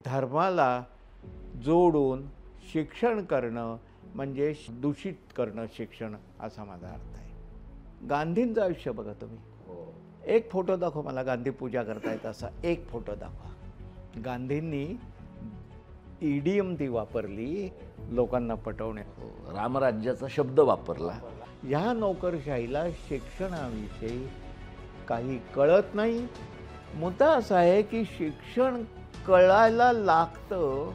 धर्माला जोडून शिक्षण करणं म्हणजे दूषित करणं शिक्षण, असा माझा अर्थ आहे. गांधींचं आयुष्य बघा तुम्ही. एक फोटो दाखवा मला गांधी पूजा करतायत असा एक फोटो दाखवा. गांधींनी ईडीएम ती वापरली लोकांना पटवण्या. रामराज्याचा शब्द वापरला. ह्या नोकरशाहीला शिक्षणाविषयी काही कळत नाही. मुद्दा असा आहे की शिक्षण कळायला लागतं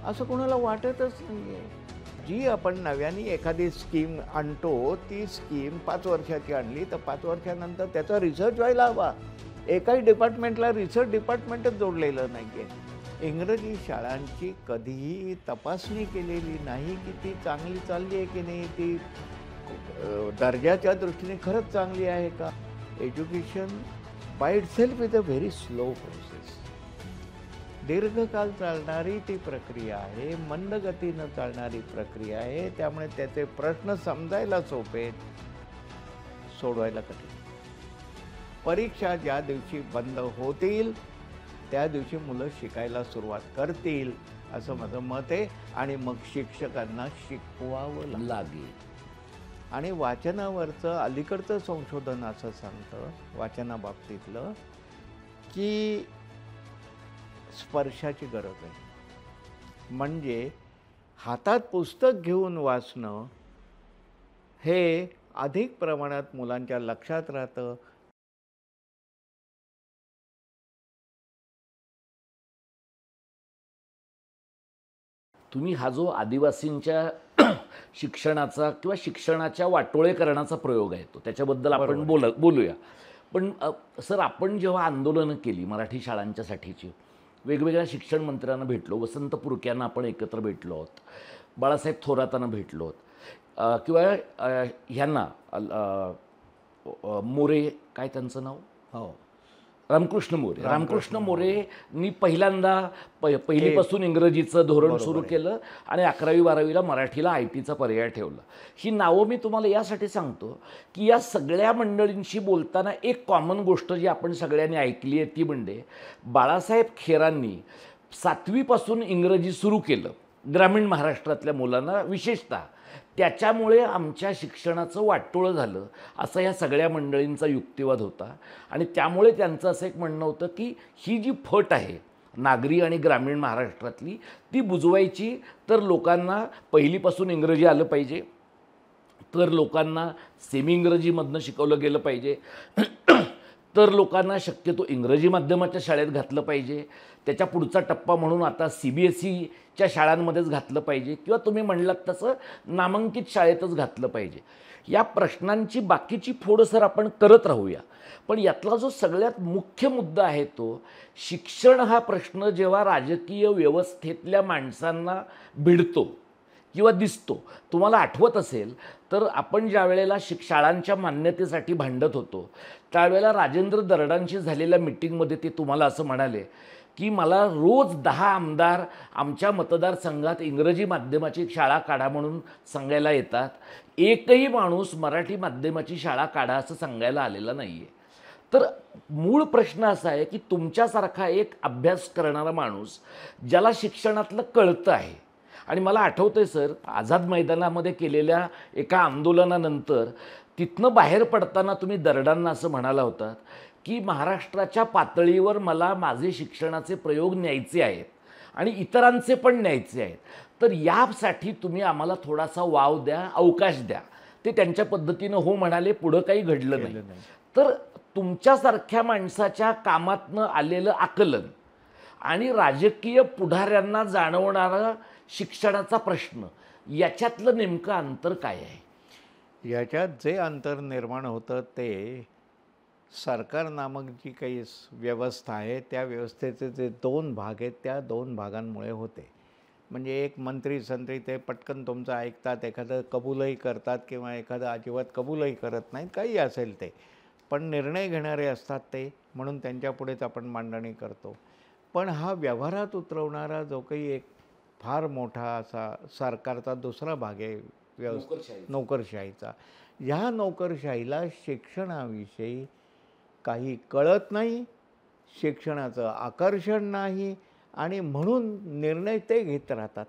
असं कोणाला वाटतच नाही आहे. जी आपण नव्याने एखादी स्कीम आणतो ती स्कीम 5 वर्षाची आणली तर 5 वर्षानंतर त्याचा रिसर्च व्हायला हवा. एकाही डिपार्टमेंटला रिसर्च डिपार्टमेंटच जोडलेलं नाही आहे. इंग्रजी शाळांची कधीही तपासणी केलेली नाही की ती चांगली चालली आहे की नाही, ती दर्जाच्या दृष्टीने खरंच चांगली आहे का. Education by itself is a very slow process. दीर्घकाल चालणारी ती प्रक्रिया आहे, मंद गतीनं चालणारी प्रक्रिया आहे. त्यामुळे त्याचे प्रश्न समजायला सोपे, सोडवायला कठीण. परीक्षा ज्या दिवशी बंद होतील त्या दिवशी मुलं शिकायला सुरुवात करतील असं माझं मत आहे. आणि मग शिक्षकांना शिकवावं लागेल. आणि वाचनावरचं अलीकडचं संशोधन असं सांगतं वाचनाबाबतीतलं की स्पर्शाची गरज आहे. म्हणजे हातात पुस्तक घेऊन वाचणं हे अधिक प्रमाणात मुलांच्या लक्षात राहतं. तुम्ही हा जो आदिवासींच्या शिक्षणाचा किंवा शिक्षणाच्या वाटोळेकरणाचा प्रयोग आहे तो त्याच्याबद्दल आपण बोलूया. पण सर, आपण जेव्हा आंदोलनं केली मराठी शाळांच्यासाठीची, वेगवेगळ्या शिक्षण मंत्र्यांना भेटलो, वसंत पुरक्यांना आपण एकत्र भेटलो आहोत, बाळासाहेब थोरातांना भेटलो आहोत, किंवा ह्यांना मोरे, काय त्यांचं नाव, हो, रामकृष्ण मोरेंनी पहिल्यांदा पहिलीपासून इंग्रजीचं धोरण सुरू केलं आणि 11वी-12वीला मराठीला IT चा पर्याय ठेवला. ही नावं मी तुम्हाला यासाठी सांगतो की या सगळ्या मंडळींशी बोलताना एक कॉमन गोष्ट जी आपण सगळ्यांनी ऐकली आहे ती म्हणजे बाळासाहेब खेरांनी 7वीपासून इंग्रजी सुरू केलं ग्रामीण महाराष्ट्रातल्या मुलांना विशेषतः. त्याच्यामुळे आमच्या शिक्षणाचं वाटोळं झालं असा या सगळ्या मंडळींचा युक्तिवाद होता. आणि त्यामुळे त्यांचं असं एक म्हणणं होतं की ही जी फट आहे नागरी आणि ग्रामीण महाराष्ट्रातली ती बुजवायची तर लोकांना पहिलीपासून इंग्रजी आलं पाहिजे, तर लोकांना सेमी इंग्रजीमधनं शिकवलं गेलं पाहिजे, तर लोकांना शक्यतो इंग्रजी माध्यमाच्या शाळेत घातलं पाहिजे, त्याच्या पुढचा टप्पा म्हणून आता CBSEच्या शाळांमध्येच घातलं पाहिजे, किंवा तुम्ही म्हणलात तसं नामांकित शाळेतच घातलं पाहिजे. या प्रश्नांची बाकीची फोड सर आपण करत राहूया. पण यातला जो सगळ्यात मुख्य मुद्दा आहे तो शिक्षण हा प्रश्न जेव्हा राजकीय व्यवस्थेतल्या माणसांना भिडतो किंवा दिसतो. तुम्हाला आठवत असेल तर आपण ज्या वेळेला शाळांच्या मान्यतेसाठी भांडत होतो त्यावेळेला राजेंद्र दरडांशी झालेल्या मिटिंगमध्ये ते तुम्हाला असं म्हणाले की मला रोज 10 आमदार आमच्या मतदारसंघात इंग्रजी माध्यमाची शाळा काढा म्हणून सांगायला येतात, एकही माणूस मराठी माध्यमाची शाळा काढा असं सांगायला आलेला नाही आहे. तर मूळ प्रश्न असा आहे की तुमच्यासारखा एक अभ्यास करणारा माणूस ज्याला शिक्षणातलं कळतं आहे, आणि मला आठवतंय सर आझाद मैदानामध्ये केलेल्या एका आंदोलनानंतर तिथनं बाहेर पडताना तुम्ही दरडांना असं म्हणाला होतात की महाराष्ट्राच्या पातळीवर मला माझे शिक्षणाचे प्रयोग न्यायचे आहेत आणि इतरांचे पण न्यायचे आहेत, तर यासाठी तुम्ही आम्हाला थोडासा वाव द्या, अवकाश द्या. ते त्यांच्या पद्धतीनं हो म्हणाले, पुढं काही घडलं नाही. तर तुमच्यासारख्या माणसाच्या कामातनं आलेलं आकलन आणि राजकीय पुढाऱ्यांना जाणवणारा शिक्षणाचा प्रश्न याच्यातलं नेमकं अंतर काय आहे? याच्यात जे अंतर निर्माण होतं ते सरकार नामक जी काही व्यवस्था आहे त्या व्यवस्थेचे जे 2 भाग आहेत त्या 2 भागांमुळे होते. म्हणजे एक मंत्री संत्री ते पटकन तुमचं ऐकतात, एखादं कबूलही करतात किंवा एखादं अजिबात कबूलही करत नाहीत, काही असेल ते, पण निर्णय घेणारे असतात ते, म्हणून त्यांच्यापुढेच आपण मांडणी करतो. पण हा व्यवहारात उतरवणारा जो काही एक फार मोठा असा सरकारचा दुसरा भाग आहे नोकरशाहीचा. ह्या नोकरशाहीला शिक्षणाविषयी काही कळत नाही, शिक्षणाचं आकर्षण नाही आणि म्हणून निर्णय ते घेत राहतात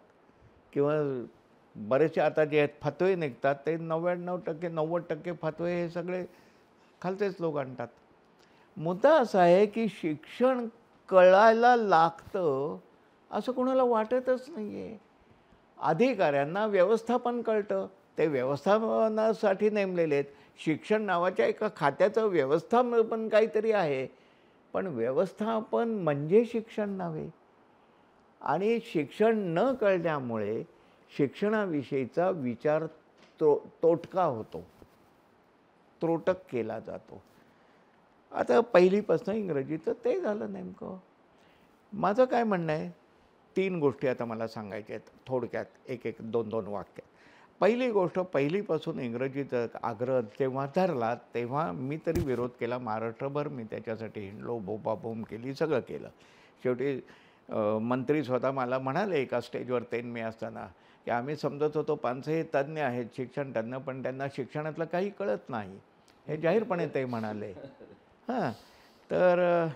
किंवा बरेचसे आता जे फतवे निघतात ते 99% 90% फतवे हे सगळे खालचेच लोक आणतात. मुद्दा असा आहे की शिक्षण कळायला लागतं असं कोणाला वाटतच नाही आहे. अधिकाऱ्यांना व्यवस्थापन कळतं, ते व्यवस्थापनासाठी नेमलेले आहेत. शिक्षण नावाच्या एका खात्याचं व्यवस्थापन काहीतरी आहे, पण व्यवस्थापन म्हणजे शिक्षण नव्हे. आणि शिक्षण न कळल्यामुळे शिक्षणाविषयीचा विचार तोटका होतो, त्रोटक केला जातो. आता पहिलीपासून इंग्रजीचं ते झालं नेमकं. माझं काय म्हणणं आहे, 3 गोष्टी आता मला सांगायच्या आहेत थोडक्यात, एक 2-2 वाक्यात. पहिली गोष्ट, पहिलीपासून इंग्रजीचा आग्रह जेव्हा धरला तेव्हा मी तरी विरोध केला महाराष्ट्रभर. मी त्याच्यासाठी हिंडलो, बोंबाबोंब केली, सगळं केलं. शेवटी मंत्री स्वतः मला म्हणाले एका स्टेजवर मी असताना की आम्ही समजत होतो पानसे हे तज्ज्ञ आहेत, शिक्षण तज्ज्ञ, पण त्यांना शिक्षणातलं काही कळत नाही, हे जाहीरपणे ते म्हणाले. हां, तर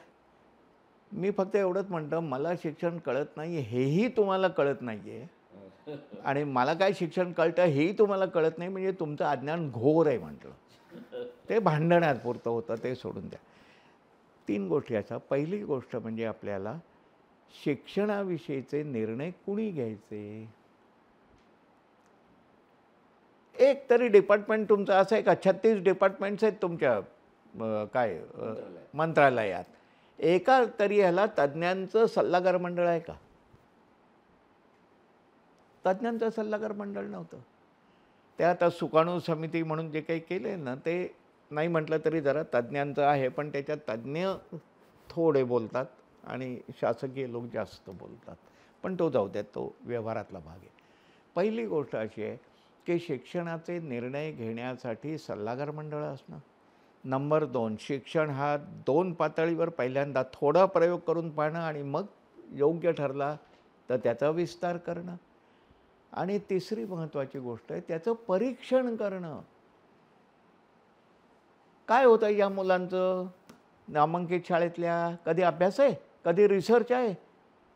मी फक्त एवढंच म्हणतो, मला शिक्षण कळत नाही हेही तुम्हाला कळत नाही आहे आणि मला काय शिक्षण कळतं हेही तुम्हाला कळत नाही, म्हणजे तुमचं अज्ञान घोर आहे म्हटलं. ते भांडण्यापुरतं होतं, ते सोडून द्या. 3 गोष्टी अशा. पहिली गोष्ट म्हणजे आपल्याला शिक्षणाविषयीचे निर्णय कुणी घ्यायचे. एक तरी डिपार्टमेंट तुमचं असं आहे का? 36 डिपार्टमेंट्स आहेत तुमच्या मंत्रालयात. एका तरी ह्याला तज्ज्ञांचं सल्लागार मंडळ आहे का? तज्ज्ञांचं सल्लागार मंडळ नव्हतं. ते आता सुकाणू समिती म्हणून जे काही केले ना, ते नाही म्हटलं तरी जरा तज्ज्ञांचं आहे, पण त्याच्यात तज्ज्ञ थोडे बोलतात आणि शासकीय लोक जास्त बोलतात. पण तो जाऊ द्या, तो व्यवहारातला भाग आहे. पहिली गोष्ट अशी आहे की शिक्षणाचे निर्णय घेण्यासाठी सल्लागार मंडळ असणं. नंबर 2, शिक्षण हा 2 पातळीवर पहिल्यांदा थोडा प्रयोग करून पाहणं आणि मग योग्य ठरला तर त्याचा विस्तार करणं. आणि तिसरी महत्त्वाची गोष्ट आहे त्याचं परीक्षण करणं. काय होतं या मुलांचं नामांकित शाळेतल्या? कधी अभ्यास आहे, कधी रिसर्च आहे,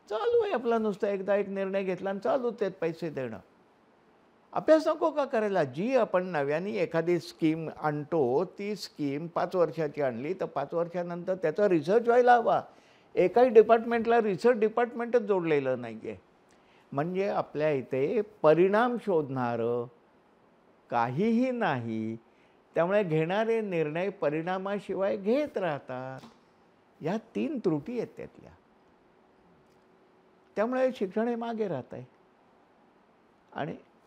चालू आहे आपला नुसतं. एकदा एक निर्णय घेतला आणि चालूच आहेत पैसे देणं. अभ्यास नको का करायला? जी आपण नव्याने एखादी स्कीम आणतो, ती स्कीम 5 वर्षाची आणली तर 5 वर्षानंतर त्याचा रिसर्च व्हायला हवा. एकाही डिपार्टमेंटला रिसर्च डिपार्टमेंटच जोडलेलं नाही आहे. म्हणजे आपल्या इथे परिणाम शोधणारं काहीही नाही. त्यामुळे घेणारे निर्णय परिणामाशिवाय घेत राहतात. ह्या 3 त्रुटी आहेत त्यातल्या. त्यामुळे शिक्षण हे मागे राहत आहे.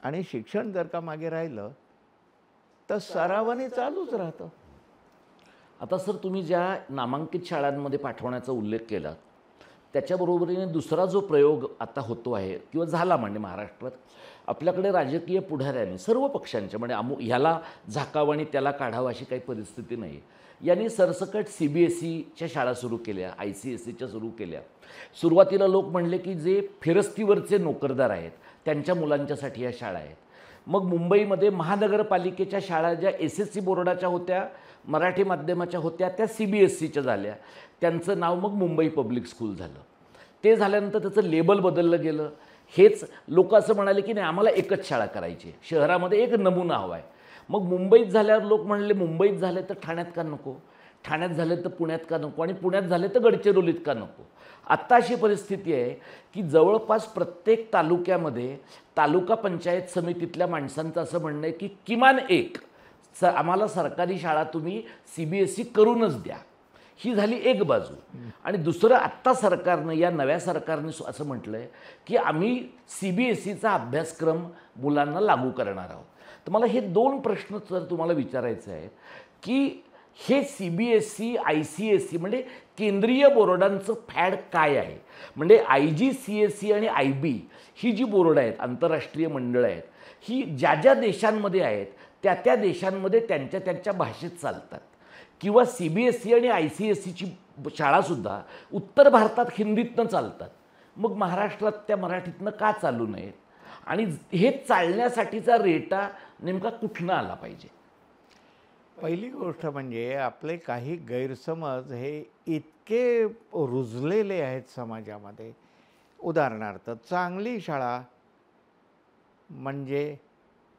आणि शिक्षण जर का मागे राहिलं तर सरावाने चालूच राहतं. आता सर, तुम्ही ज्या नामांकित शाळांमध्ये पाठवण्याचा उल्लेख केला, त्याच्याबरोबरीने दुसरा जो प्रयोग आता होतो आहे किंवा झाला म्हणजे महाराष्ट्रात, आपल्याकडे राजकीय पुढाऱ्यांनी सर्व पक्षांच्या म्हणजे ह्याला झाकावं आणि त्याला काढावं अशी काही परिस्थिती नाही. यांनी सरसकट CBSEच्या शाळा सुरू केल्या, ICSEच्या सुरू केल्या. सुरुवातीला लोक म्हणले की जे फिरस्तीवरचे नोकरदार आहेत त्यांच्या मुलांच्यासाठी या शाळा आहेत. मग मुंबईमध्ये महानगरपालिकेच्या शाळा ज्या SSC बोर्डाच्या होत्या, मराठी माध्यमाच्या होत्या, त्या CBSEच्या झाल्या. त्यांचं नाव मग मुंबई पब्लिक स्कूल झालं. ते झाल्यानंतर त्याचं लेबल बदललं गेलं. हेच लोक असं म्हणाले की नाही, आम्हाला एकच शाळा करायची, शहरामध्ये एक नमुना हवा आहे. मग मुंबईत झाल्यावर लोक म्हणले मुंबईत झाले तर ठाण्यात का नको, ठाण्यात झाले तर पुण्यात का नको, आणि पुण्यात झाले तर गडचिरोलीत का नको. आत्ता अशी परिस्थिती आहे की जवळपास प्रत्येक तालुक्यामध्ये तालुका पंचायत समितीतल्या माणसांचं असं म्हणणं आहे की किमान एक आम्हाला सरकारी शाळा तुम्ही CBSE करूनच द्या. ही झाली एक बाजू. आणि दुसरं, आत्ता सरकारनं, या नव्या सरकारने असं म्हटलं आहे की आम्ही CBSEचा अभ्यासक्रम मुलांना लागू करणार आहोत. तर मला हे 2 प्रश्न जर तुम्हाला विचारायचे आहेत की हे CBSE ICSE म्हणजे केंद्रीय बोर्डांचं फॅड काय आहे. म्हणजे IGCSE आणि IB ही जी बोर्ड आहेत, आंतरराष्ट्रीय मंडळं आहेत, ही ज्या ज्या देशांमध्ये आहेत त्या त्या देशांमध्ये त्यांच्या त्यांच्या भाषेत चालतात. किंवा CBSE आणि ICSEची शाळासुद्धा उत्तर भारतात हिंदीतनं चालतात. मग महाराष्ट्रात त्या मराठीतनं का चालू नयेत? आणि हे चालण्यासाठीचा रेटा नेमका कुठनं आला पाहिजे? पहिली गोष्ट म्हणजे आपले काही गैरसमज हे इतके रुजलेले आहेत समाजामध्ये उदाहरणार्थ चांगली शाळा म्हणजे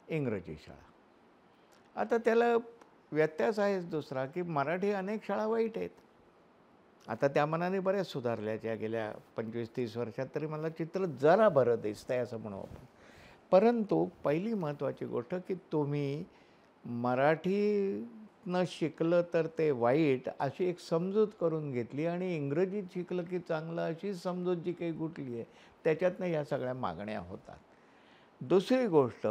इंग्रजी शाळा. आता त्याला व्यत्यास आहेच दुसरा, की मराठी अनेक शाळा वाईट आहेत. आता त्या मानाने बऱ्याच सुधारल्याच्या गेल्या 25-30 वर्षात, तरी मला चित्र जरा बरं दिसतंय असं म्हणू आपण. परंतु पहिली महत्त्वाची गोष्ट, की तुम्ही मराठी न शिकलं तर ते वाईट अशी एक समजूत करून घेतली आणि इंग्रजीत शिकलं की चांगलं अशी समजूत जी काही गुंतली आहे, त्याच्यातनं ह्या सगळ्या मागण्या होतात. दुसरी गोष्ट,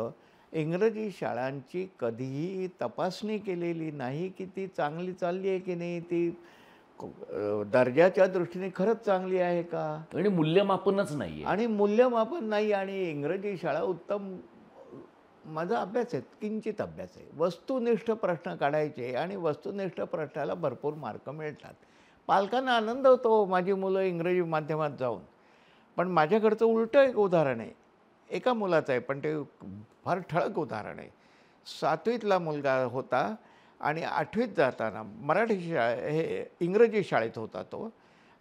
इंग्रजी शाळांची कधीही तपासणी केलेली नाही की ती चांगली चालली आहे की नाही, ती दर्जाच्या दृष्टीने खरंच चांगली आहे का, आणि मूल्यमापनच नाही आहे. आणि मूल्यमापन नाही. आणि इंग्रजी शाळा उत्तम, माझा अभ्यास आहे, किंचित अभ्यास आहे, वस्तुनिष्ठ प्रश्न काढायचे आणि वस्तुनिष्ठ प्रश्नाला भरपूर मार्क मिळतात. पालकांना आनंद होतो माझी मुलं इंग्रजी माध्यमात जाऊन. पण माझ्याकडचं उलटं एक उदाहरण आहे, एका मुलाचं आहे, पण ते फार ठळक उदाहरण आहे. 7वीतला मुलगा होता आणि 8वीत जाताना मराठी हे इंग्रजी शाळेत होता तो,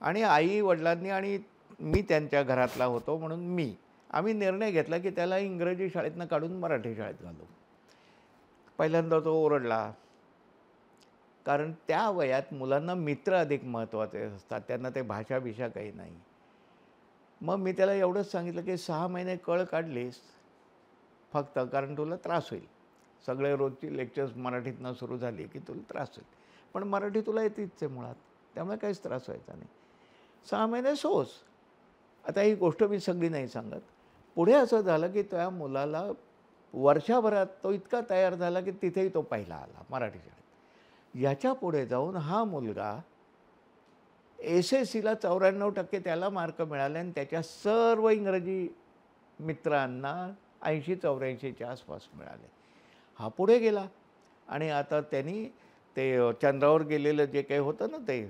आणि आई वडिलांनी आणि मी त्यांच्या घरातला होतो म्हणून आम्ही निर्णय घेतला की त्याला इंग्रजी शाळेतनं काढून मराठी शाळेत घालू. पहिल्यांदा तो ओरडला, कारण त्या वयात मुलांना मित्र अधिक महत्त्वाचे असतात, त्यांना ते भाषा काही नाही. मग मी त्याला एवढंच सांगितलं की 6 महिने कळ काढलीस फक्त, कारण तुला त्रास होईल. सगळे रोजची लेक्चर्स मराठीतनं सुरू झाली की तुला त्रास होईल, पण मराठी तुला येतेच आहे मुळात, त्यामुळे काहीच त्रास व्हायचा नाही. 6 महिने सोस. आता ही गोष्ट मी सगळी नाही सांगत. पुढे असं झालं की त्या मुलाला वर्षभरात तो इतका तयार झाला की तिथेही तो पहिला आला मराठी शाळेत. याच्या पुढे जाऊन हा मुलगा SSCला 94% त्याला मार्क मिळाले आणि त्याच्या सर्व इंग्रजी मित्रांना 80-84च्या आसपास मिळाले. हा पुढे गेला आणि आता त्यांनी ते चंद्रावर गेलेलं जे काही होतं ना, ते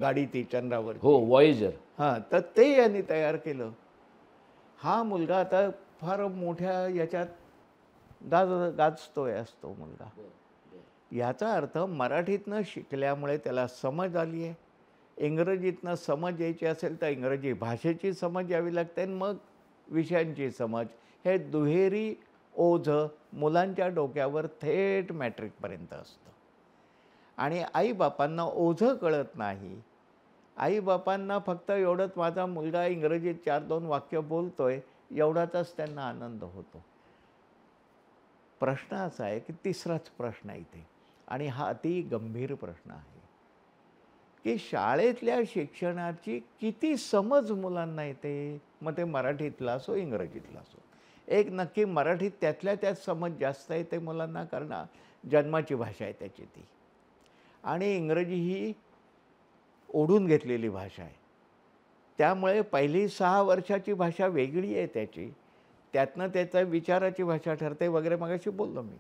गाडी ती चंद्रावर, हो, वॉयेजर. हां, तर ते यांनी तयार केलं. हा मुलगा आता फार मोठ्या याच्यात गाजतोय असतो मुलगा. याचा अर्थ मराठीतनं शिकल्यामुळे त्याला समज आली आहे. इंग्रजीतनं समज यायची असेल तर इंग्रजी भाषेची समज यावी लागते आणि मग विषयांची समज. हे दुहेरी ओझं मुलांच्या डोक्यावर थेट मॅट्रिकपर्यंत असतं. आणि आईबापांना ओझं कळत नाही. आईबापांना फक्त एवढंच, माझा मुलगा इंग्रजीत 4-2 वाक्य बोलतोय एवढाचाच त्यांना आनंद होतो. प्रश्न असा आहे की तिसराच प्रश्न आहे इथे, आणि हा अति गंभीर प्रश्न आहे की शाळेतल्या शिक्षणाची किती समज मुलांना येते. मग ते मराठीतला असो इंग्रजीतला असो. एक नक्की मराठीत त्यातल्या त्यात समज जास्त येते मुलांना, कारण जन्माची भाषा आहे त्याची ती, आणि इंग्रजी ही ओढून घेतलेली भाषा आहे. त्यामुळे पहिली 6 वर्षाची भाषा वेगळी आहे त्याची, त्यातनं त्याचा विचाराची भाषा ठरते वगैरे, मगाशी बोललो मी.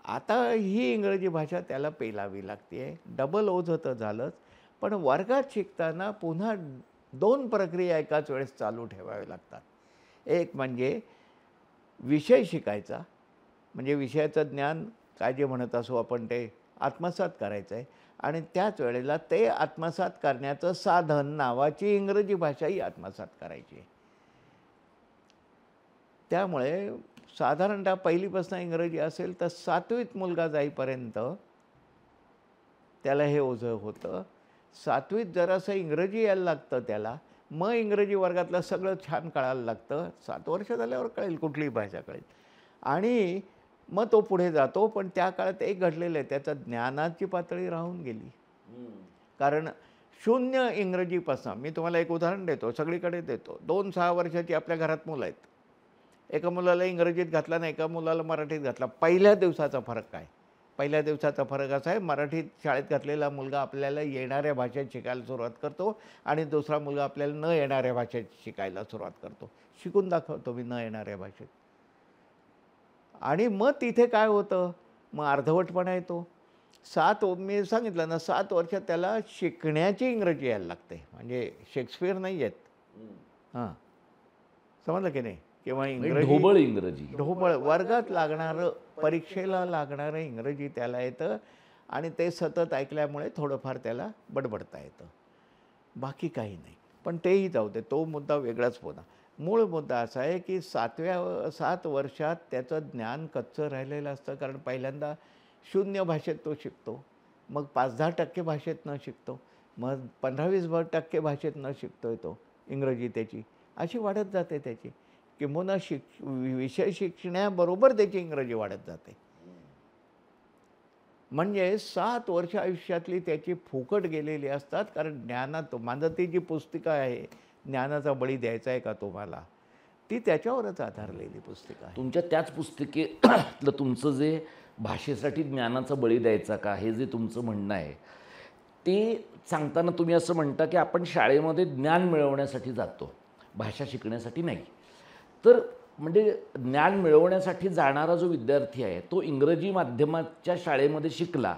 आता ही इंग्रजी भाषा त्याला पेलावी लागते आहे. डबल ओझं तर झालंच, पण वर्गात शिकताना पुन्हा 2 प्रक्रिया एकाच वेळेस चालू ठेवाव्या लागतात. एक म्हणजे विषय शिकायचा, म्हणजे विषयाचं ज्ञान काय जे म्हणत असो आपण ते आत्मसात करायचं आहे, आणि त्याच वेळेला ते आत्मसात करण्याचं साधन नावाची इंग्रजी भाषाही आत्मसात करायची आहे. त्यामुळे साधारणतः पहिलीपासून इंग्रजी असेल तर 7वीत मुलगा जाईपर्यंत त्याला हे ओझं होतं. 7वीत जरासं इंग्रजी यायला लागतं त्याला, मग इंग्रजी वर्गातलं सगळं छान कळायला लागतं. 7 वर्ष झाल्यावर कळेल, कुठलीही भाषा कळेल, आणि मग तो पुढे जातो. पण त्या काळात एक घडलेलं आहे, त्याचा ज्ञानाची पातळी राहून गेली. कारण 0 इंग्रजीपासून, मी तुम्हाला एक उदाहरण देतो, सगळीकडे देतो. 2-6 वर्षाची आपल्या घरात मुलं आहेत. एका मुलाला इंग्रजीत घातला आणि एका मुलाला मराठीत घातला. पहिल्या दिवसाचा फरक काय? पहिल्या दिवसाचा फरक असा आहे, मराठीत शाळेत घातलेला मुलगा आपल्याला येणाऱ्या भाषेत शिकायला सुरुवात करतो, आणि दुसरा मुलगा आपल्याला न येणाऱ्या भाषेत शिकायला सुरुवात करतो. शिकून दाखवतो मी न येणाऱ्या भाषेत. आणि मग तिथे काय होतं, मग अर्धवटपणा येतो. मी सांगितलं ना, 7 वर्षात त्याला शिकण्याची इंग्रजी यायला लागते, म्हणजे शेक्सपियर नाही येत. हां, समजलं की नाही? किंवा ढोबळ इंग्रजी, ढोबळ वर्गात लागणारं, परीक्षेला लागणारं इंग्रजी त्याला येतं, आणि ते सतत ऐकल्यामुळे थोडंफार त्याला बडबडता येतं, बाकी काही नाही. पण तेही जाऊ दे, तो मुद्दा वेगळाच होता. मूळ मुद्दा असा आहे की 7 वर्षात त्याचं ज्ञान कच्चं राहिलेलं असतं. कारण पहिल्यांदा शून्य भाषेत तो शिकतो, मग 5-10% भाषेतनं शिकतो, मग 15-20% भाषेतनं शिकतोय तो इंग्रजी त्याची, अशी वाढत जाते त्याची. किंबहुना विषय शिकण्याबरोबर त्याची इंग्रजी वाढत जाते. म्हणजे 7 वर्ष आयुष्यातली त्याची फुकट गेलेली असतात. कारण ज्ञानात माझं ती जी पुस्तिका आहे, ज्ञानाचा बळी द्यायचा आहे का तुम्हाला, ती त्याच्यावरच आधारलेली पुस्तिका आहे. तुमच्या त्याच पुस्तिकेतलं तुमचं जे भाषेसाठी ज्ञानाचा बळी द्यायचा का हे जे तुमचं म्हणणं आहे, ते सांगताना तुम्ही असं म्हणता की आपण शाळेमध्ये ज्ञान मिळवण्यासाठी जातो, भाषा शिकण्यासाठी नाही. तर म्हणजे ज्ञान मिळवण्यासाठी जाणारा जो विद्यार्थी आहे तो इंग्रजी माध्यमाच्या शाळेमध्ये शिकला,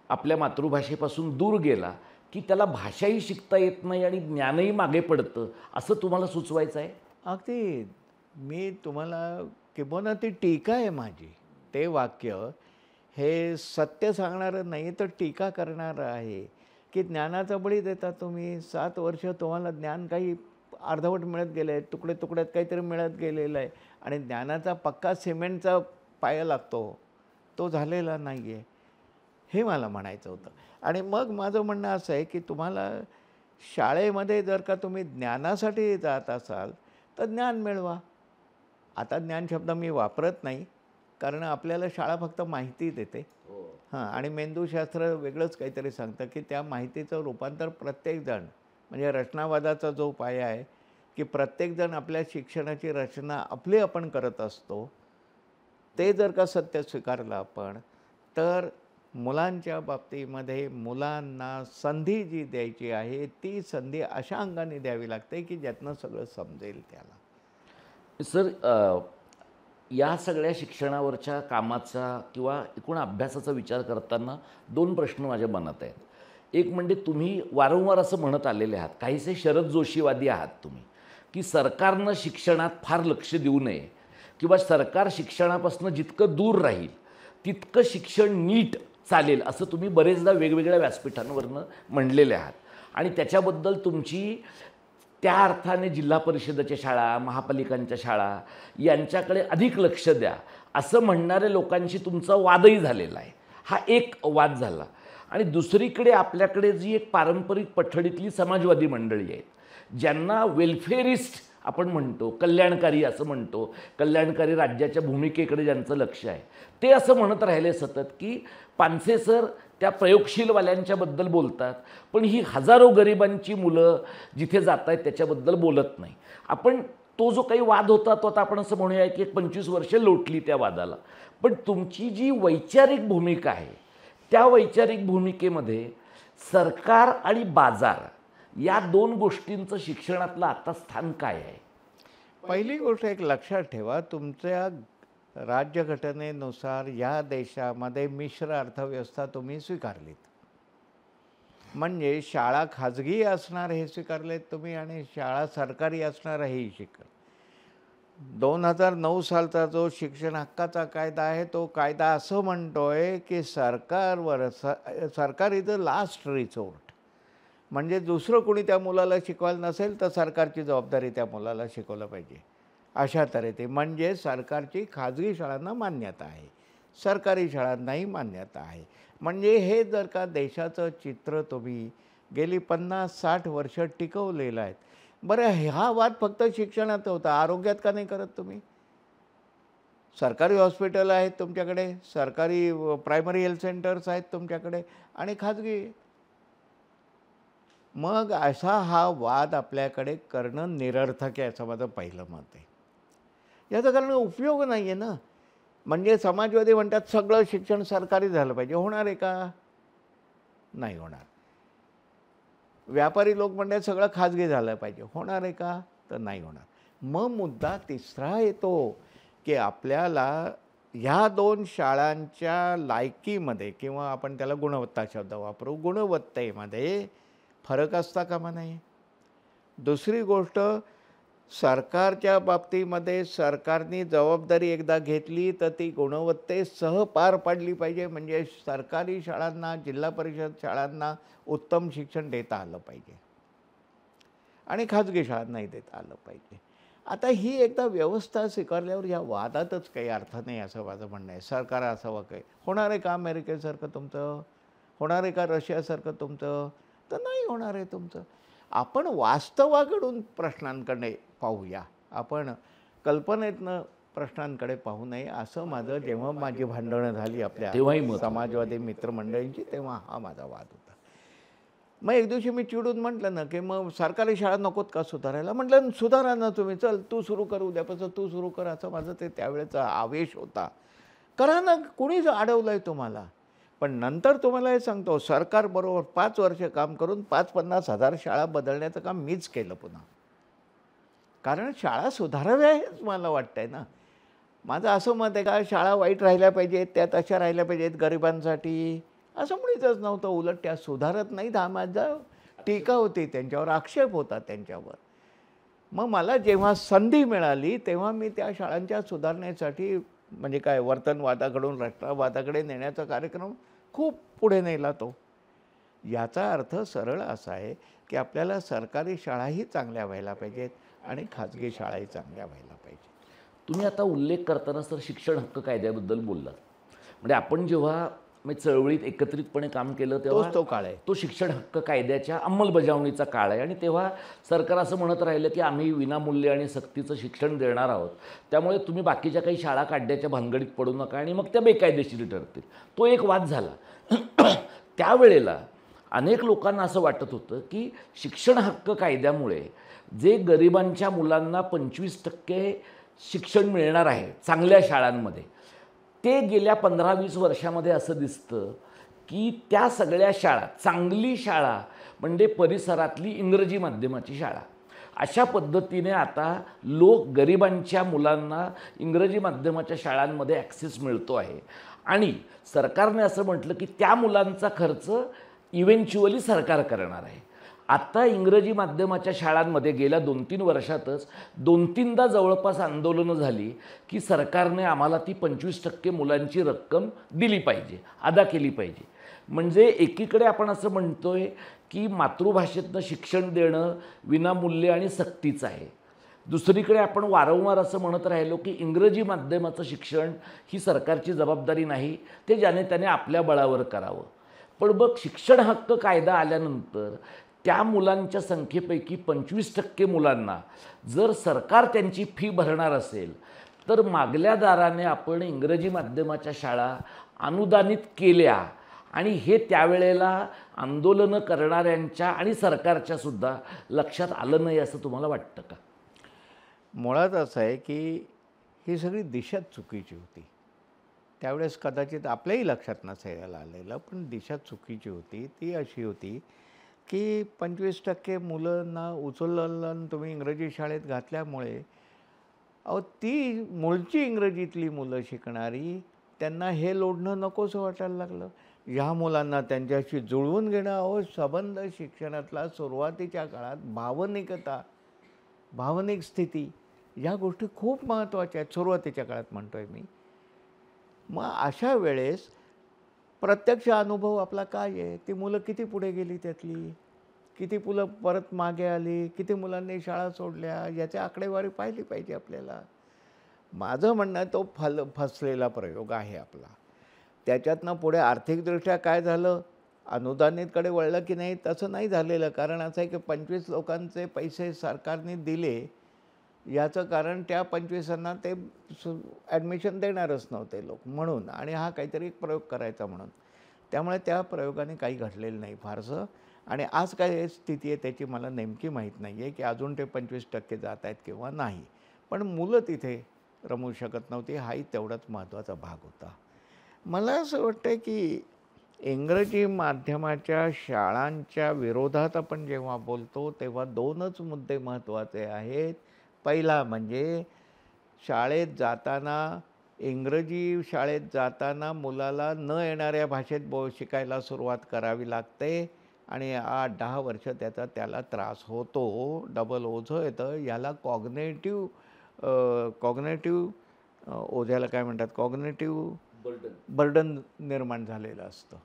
आपल्या मातृभाषेपासून दूर गेला की त्याला भाषाही शिकता येत नाही आणि ज्ञानही मागे पडतं, असं तुम्हाला सुचवायचं आहे? अगदी मी तुम्हाला किंबहुना ती टीका आहे माझी. ते वाक्य हे सत्य सांगणारं नाही तर टीका करणारं आहे की ज्ञानाचा बळी देता तुम्ही. 7 वर्ष तुम्हाला ज्ञान काही अर्धवट मिळत गेलं आहे, तुकडे तुकड्यात काहीतरी मिळत गेलेलं आहे आणि ज्ञानाचा पक्का सिमेंटचा पाया लागतो, तो झालेला नाही आहे, हे मला म्हणायचं होतं. आणि मग माझं म्हणणं असं आहे की तुम्हाला शाळेमध्ये जर का तुम्ही ज्ञानासाठी जात असाल तर ज्ञान मिळवा. आता ज्ञान शब्द मी वापरत नाही, कारण आपल्याला शाळा फक्त माहिती देते. आणि मेंदूशास्त्र वेगळंच काहीतरी सांगतं की त्या माहितीचं रूपांतर प्रत्येकजण, म्हणजे रचनावादाचा जो पाया आहे की प्रत्येकजण आपल्या शिक्षणाची रचना आपली आपण करत असतो, ते जर का सत्य स्वीकारलं आपण, तर मुलांच्या बाबतीमध्ये मुलांना संधी जी द्यायची आहे ती संधी अशा अंगाने द्यावी लागते की ज्यातनं सगळं समजेल त्याला. सर, या सगळ्या शिक्षणावरच्या कामाचा किंवा एकूण अभ्यासाचा विचार करताना 2 प्रश्न माझ्या मनात आहेत. एक म्हणजे तुम्ही वारंवार असं म्हणत आलेले आहात, काहीसे शरद जोशीवादी आहात तुम्ही, की सरकारनं शिक्षणात फार लक्ष देऊ नये किंवा सरकार शिक्षणापासून जितकं दूर राहील तितकं शिक्षण नीट चालेल, असं तुम्ही बरेचदा वेगवेगळ्या व्यासपीठांवरनं म्हणलेले आहात. आणि त्याच्याबद्दल तुमची त्या अर्थाने जिल्हा परिषदेच्या शाळा, महापालिकांच्या शाळा यांच्याकडे अधिक लक्ष द्या असं म्हणणाऱ्या लोकांशी तुमचा वादही झालेला आहे. हा एक वाद झाला. आणि दुसरीकडे आपल्याकडे जी एक पारंपरिक पठडीतली समाजवादी मंडळी आहेत, ज्यांना वेलफेअरिस्ट आपण म्हणतो, कल्याणकारी असं म्हणतो, कल्याणकारी राज्याच्या भूमिकेकडे ज्यांचं लक्ष आहे, ते असं म्हणत राहिले सतत की पानसे सर त्या प्रयोगशीलवाल्यांच्याबद्दल बोलतात, पण ही हजारो गरिबांची मुलं जिथे जात आहेत त्याच्याबद्दल बोलत नाही. आपण तो जो काही वाद होता तो आता आपण असं म्हणूया की 25 वर्ष लोटली त्या वादाला. पण तुमची जी वैचारिक भूमिका आहे त्या वैचारिक भूमिकेमध्ये सरकार आणि बाजार या 2 गोष्टींचं शिक्षणातलं आता स्थान काय आहे? पहिली गोष्ट एक लक्षात ठेवा, तुमच्या राज्यघटनेनुसार या देशामध्ये मिश्र अर्थव्यवस्था तुम्ही स्वीकारलीत. म्हणजे शाळा खाजगी असणार हे स्वीकारलेत तुम्ही आणि शाळा सरकारी असणार हेही स्वीकार. 2009 सालचा जो शिक्षण हक्काचा कायदा आहे तो कायदा असं म्हणतोय की सरकार इज द लास्ट रिसोर्ट. म्हणजे दुसरं कोणी त्या मुलाला शिकवायला नसेल तर सरकारची जबाबदारी त्या मुलाला शिकवलं पाहिजे, अशा तऱ्हेने. म्हणजे सरकारची खाजगी शाळांना मान्यता आहे, सरकारी शाळांनाही मान्यता आहे. म्हणजे हे जर का देशाचं चित्र तुम्ही गेली 50-60 वर्ष टिकवलेलं आहे. बरं, हा वाद फक्त शिक्षणात होता, आरोग्यात का नाही करत तुम्ही? सरकारी हॉस्पिटल आहेत तुमच्याकडे, सरकारी प्रायमरी हेल्थ सेंटर्स आहेत तुमच्याकडे आणि खाजगी. मग असा हा वाद आपल्याकडे करणं निरर्थक आहे असं माझं पहिलं मत आहे. याचा कारण उपयोग नाही आहे ना. म्हणजे समाजवादी म्हणतात सगळं शिक्षण सरकारी झालं पाहिजे, होणार आहे का? नाही होणार. व्यापारी लोक म्हणतात सगळं खाजगी झालं पाहिजे, होणार आहे का? तर नाही होणार. मग मुद्दा तिसरा येतो की आपल्याला ह्या 2 शाळांच्या लायकीमध्ये किंवा आपण त्याला गुणवत्ता शब्द वापरू, गुणवत्तेमध्ये फरक असता कामा नये. दुसरी गोष्ट, सरकारच्या बाबतीमध्ये सरकारने जबाबदारी एकदा घेतली तर ती गुणवत्तेसह पार पाडली पाहिजे. म्हणजे सरकारी शाळांना, जिल्हा परिषद शाळांना उत्तम शिक्षण देता आलं पाहिजे. आणि खाजगी शाळांनाही नाही देता आलं पाहिजे. आता ही एकदा व्यवस्था स्वीकारल्यावर या वादातच काही अर्थ नाही असं माझं म्हणणं आहे. सरकार असावं काही होणार आहे का अमेरिकेसारखं तुमचं? होणार आहे का रशियासारखं तुमचं? तर नाही होणार आहे तुमचं. आपण वास्तवाकडून प्रश्नांकडे पाहूया. आपण कल्पनेतनं प्रश्नांकडे पाहू नये असं माझं जेव्हा माझी भांडणं झाली तेव्हाही आपल्या मत. समाजवादी मित्रमंडळींची तेव्हा हा माझा वाद होता. मग एक दिवशी मी चिडून म्हटलं ना की मग सरकारी शाळा नकोत का सुधारायला? म्हटलं सुधारा ना तुम्ही, चल तू सुरू कर, उद्यापासून तू सुरू कर, असं माझं ते त्यावेळेचा आवेश होता. करा ना, कुणीच अडवलं आहे तुम्हाला. पण नंतर तुम्हाला हे सांगतो, सरकारबरोबर 5 वर्ष काम करून 50-50 हजार शाळा बदलण्याचं काम मीच केलं पुन्हा. कारण शाळा सुधाराव्या हेच मला वाटतंय ना. माझं असं मत आहे का शाळा वाईट राहिल्या पाहिजेत, त्या तशा राहिल्या पाहिजेत गरिबांसाठी, असं मुळीच नव्हतं. उलट त्या सुधारत नाहीत हा माझा टीका होती, त्यांच्यावर आक्षेप होता त्यांच्यावर. मग मला जेव्हा संधी मिळाली तेव्हा मी त्या शाळांच्या सुधारणेसाठी म्हणजे काय वर्तनवादाकडून राष्ट्रवादाकडे नेण्याचा कार्यक्रम खूप पुढे नेला तो. याचा अर्थ सरळ असा आहे की आपल्याला सरकारी शाळाही चांगल्या व्हायला पाहिजेत आणि खाजगी शाळाही चांगल्या व्हायला पाहिजेत. तुम्ही आता उल्लेख करताना सर शिक्षण हक्क कायद्याबद्दल बोललात. म्हणजे आपण जेव्हा चळवळीत एकत्रितपणे काम केलं तेव्हा तो काळ आहे. तो शिक्षण हक्क कायद्याच्या अंमलबजावणीचा काळ आहे. आणि तेव्हा सरकार असं म्हणत राहिलं की आम्ही विनामूल्य आणि सक्तीचं शिक्षण देणार आहोत, त्यामुळे तुम्ही बाकीच्या काही शाळा काढण्याच्या भानगडीत पडू नका आणि मग त्या बेकायदेशीर ठरतील. तो एक वाद झाला. त्यावेळेला अनेक लोकांना असं वाटत होतं की शिक्षण हक्क कायद्यामुळे जे गरिबांच्या मुलांना 25% शिक्षण मिळणार आहे चांगल्या शाळांमध्ये, ते गेल्या 15-20 वर्षामध्ये असं दिसतं की त्या सगळ्या शाळा, चांगली शाळा म्हणजे परिसरातली इंग्रजी माध्यमाची शाळा, अशा पद्धतीने आता लोक गरिबांच्या मुलांना इंग्रजी माध्यमाच्या शाळांमध्ये ॲक्सेस मिळतो आहे. आणि सरकारने असं म्हटलं की त्या मुलांचा खर्च इव्हेंच्युअली सरकार करणार आहे. आत्ता इंग्रजी माध्यमाच्या शाळांमध्ये गेल्या 2-3 वर्षातच 2-3दा जवळपास आंदोलनं झाली की सरकारने आम्हाला ती 25% मुलांची रक्कम दिली पाहिजे, अदा केली पाहिजे. म्हणजे एकीकडे आपण असं म्हणतोय की मातृभाषेतनं शिक्षण देणं विनामूल्य आणि सक्तीचं आहे. दुसरीकडे आपण वारंवार असं म्हणत राहिलो की इंग्रजी माध्यमाचं शिक्षण ही सरकारची जबाबदारी नाही, ते ज्याने त्याने आपल्या बळावर करावं. पण मग शिक्षण हक्क कायदा आल्यानंतर त्या मुलांच्या संख्येपैकी 25% मुलांना जर सरकार त्यांची फी भरणार असेल तर मागल्या दाराने आपण इंग्रजी माध्यमाच्या शाळा अनुदानित केल्या. आणि हे त्यावेळेला आंदोलनं करणाऱ्यांच्या आणि सरकारच्या सुद्धा लक्षात आलं नाही असं तुम्हाला वाटतं का? मुळात असं आहे की ही सगळी दिशाच चुकीची होती. त्यावेळेस कदाचित आपल्याही लक्षात नसायला आलेलं, पण दिशा चुकीची होती. ती अशी होती की 25% मुलांना उचललं आणि तुम्ही इंग्रजी शाळेत घातल्यामुळे ती मूळची इंग्रजीतली मुलं शिकणारी त्यांना हे लोढणं नकोसं वाटायला लागलं. ह्या मुलांना त्यांच्याशी जुळवून घेणं, संबंध शिक्षणातला सुरुवातीच्या काळात भावनिकता, भावनिक स्थिती या गोष्टी खूप महत्त्वाच्या आहेत. सुरुवातीच्या काळात म्हणतोय मी. मग अशा वेळेस प्रत्यक्ष अनुभव आपला काय आहे, ती मुलं किती पुढे गेली, त्यातली किती मुलं परत मागे आली, किती मुलांनी शाळा सोडल्या, याची आकडेवारी पाहिली पाहिजे आपल्याला. माझं म्हणणं तो फसलेला प्रयोग आहे आपला. त्याच्यातनं पुढे आर्थिकदृष्ट्या काय झालं, अनुदानितकडे वळलं की नाही, तसं नाही झालेलं. कारण असं आहे की 25 लोकांचे पैसे सरकारने दिले, याचं कारण त्या 25ना ते ॲडमिशन देणारच नव्हते लोक म्हणून, आणि हा काहीतरी एक प्रयोग करायचा म्हणून. त्यामुळे त्या प्रयोगाने काही घडलेलं नाही फारसं. आणि आज काय स्थिती आहे त्याची मला नेमकी माहीत नाही आहे की अजून ते 25% जात आहेत किंवा नाही. पण मुलं तिथे रमू शकत नव्हती, हाही तेवढाच महत्त्वाचा भाग होता. मला असं वाटतं की इंग्रजी माध्यमाच्या शाळांच्या विरोधात आपण जेव्हा बोलतो तेव्हा 2च मुद्दे महत्त्वाचे आहेत. पहिला म्हणजे शाळेत जाताना, इंग्रजी शाळेत जाताना मुलाला न येणाऱ्या भाषेत शिकायला सुरुवात करावी लागते आणि 8-10 वर्ष त्याला त्रास होतो, डबल ओझं येतं. याला कॉग्नेटिव्ह ओझ्याला काय म्हणतात, कॉग्नेटिव्ह बर्डन निर्माण झालेलं असतं.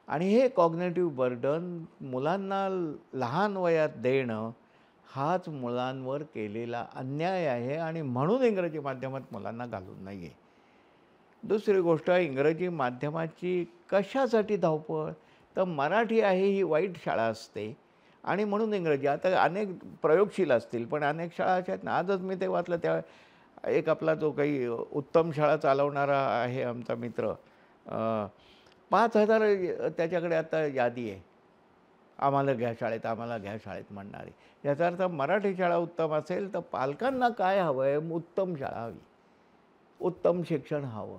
आणि हे कॉग्नेटिव्ह बर्डन मुलांना लहान वयात देणं हाच मुलांवर केलेला अन्याय आहे आणि म्हणून इंग्रजी माध्यमात मुलांना घालून नाही आहे. दुसरी गोष्ट, इंग्रजी माध्यमाची कशासाठी धावपळ? तर मराठी आहे ही वाईट शाळा असते आणि म्हणून इंग्रजी. आता अनेक प्रयोगशील असतील, पण अनेक शाळा अशा आहेत ना, आजच मी ते वाचलं, त्या एक आपला जो काही उत्तम शाळा चालवणारा आहे आमचा मित्र, 5,000 त्याच्याकडे आता यादी आहे, आम्हाला घ्या शाळेत, आम्हाला घ्या शाळेत म्हणणारी. याचा अर्थ मराठी शाळा उत्तम असेल तर पालकांना काय हवं आहे? उत्तम शाळा हवी, उत्तम शिक्षण हवं.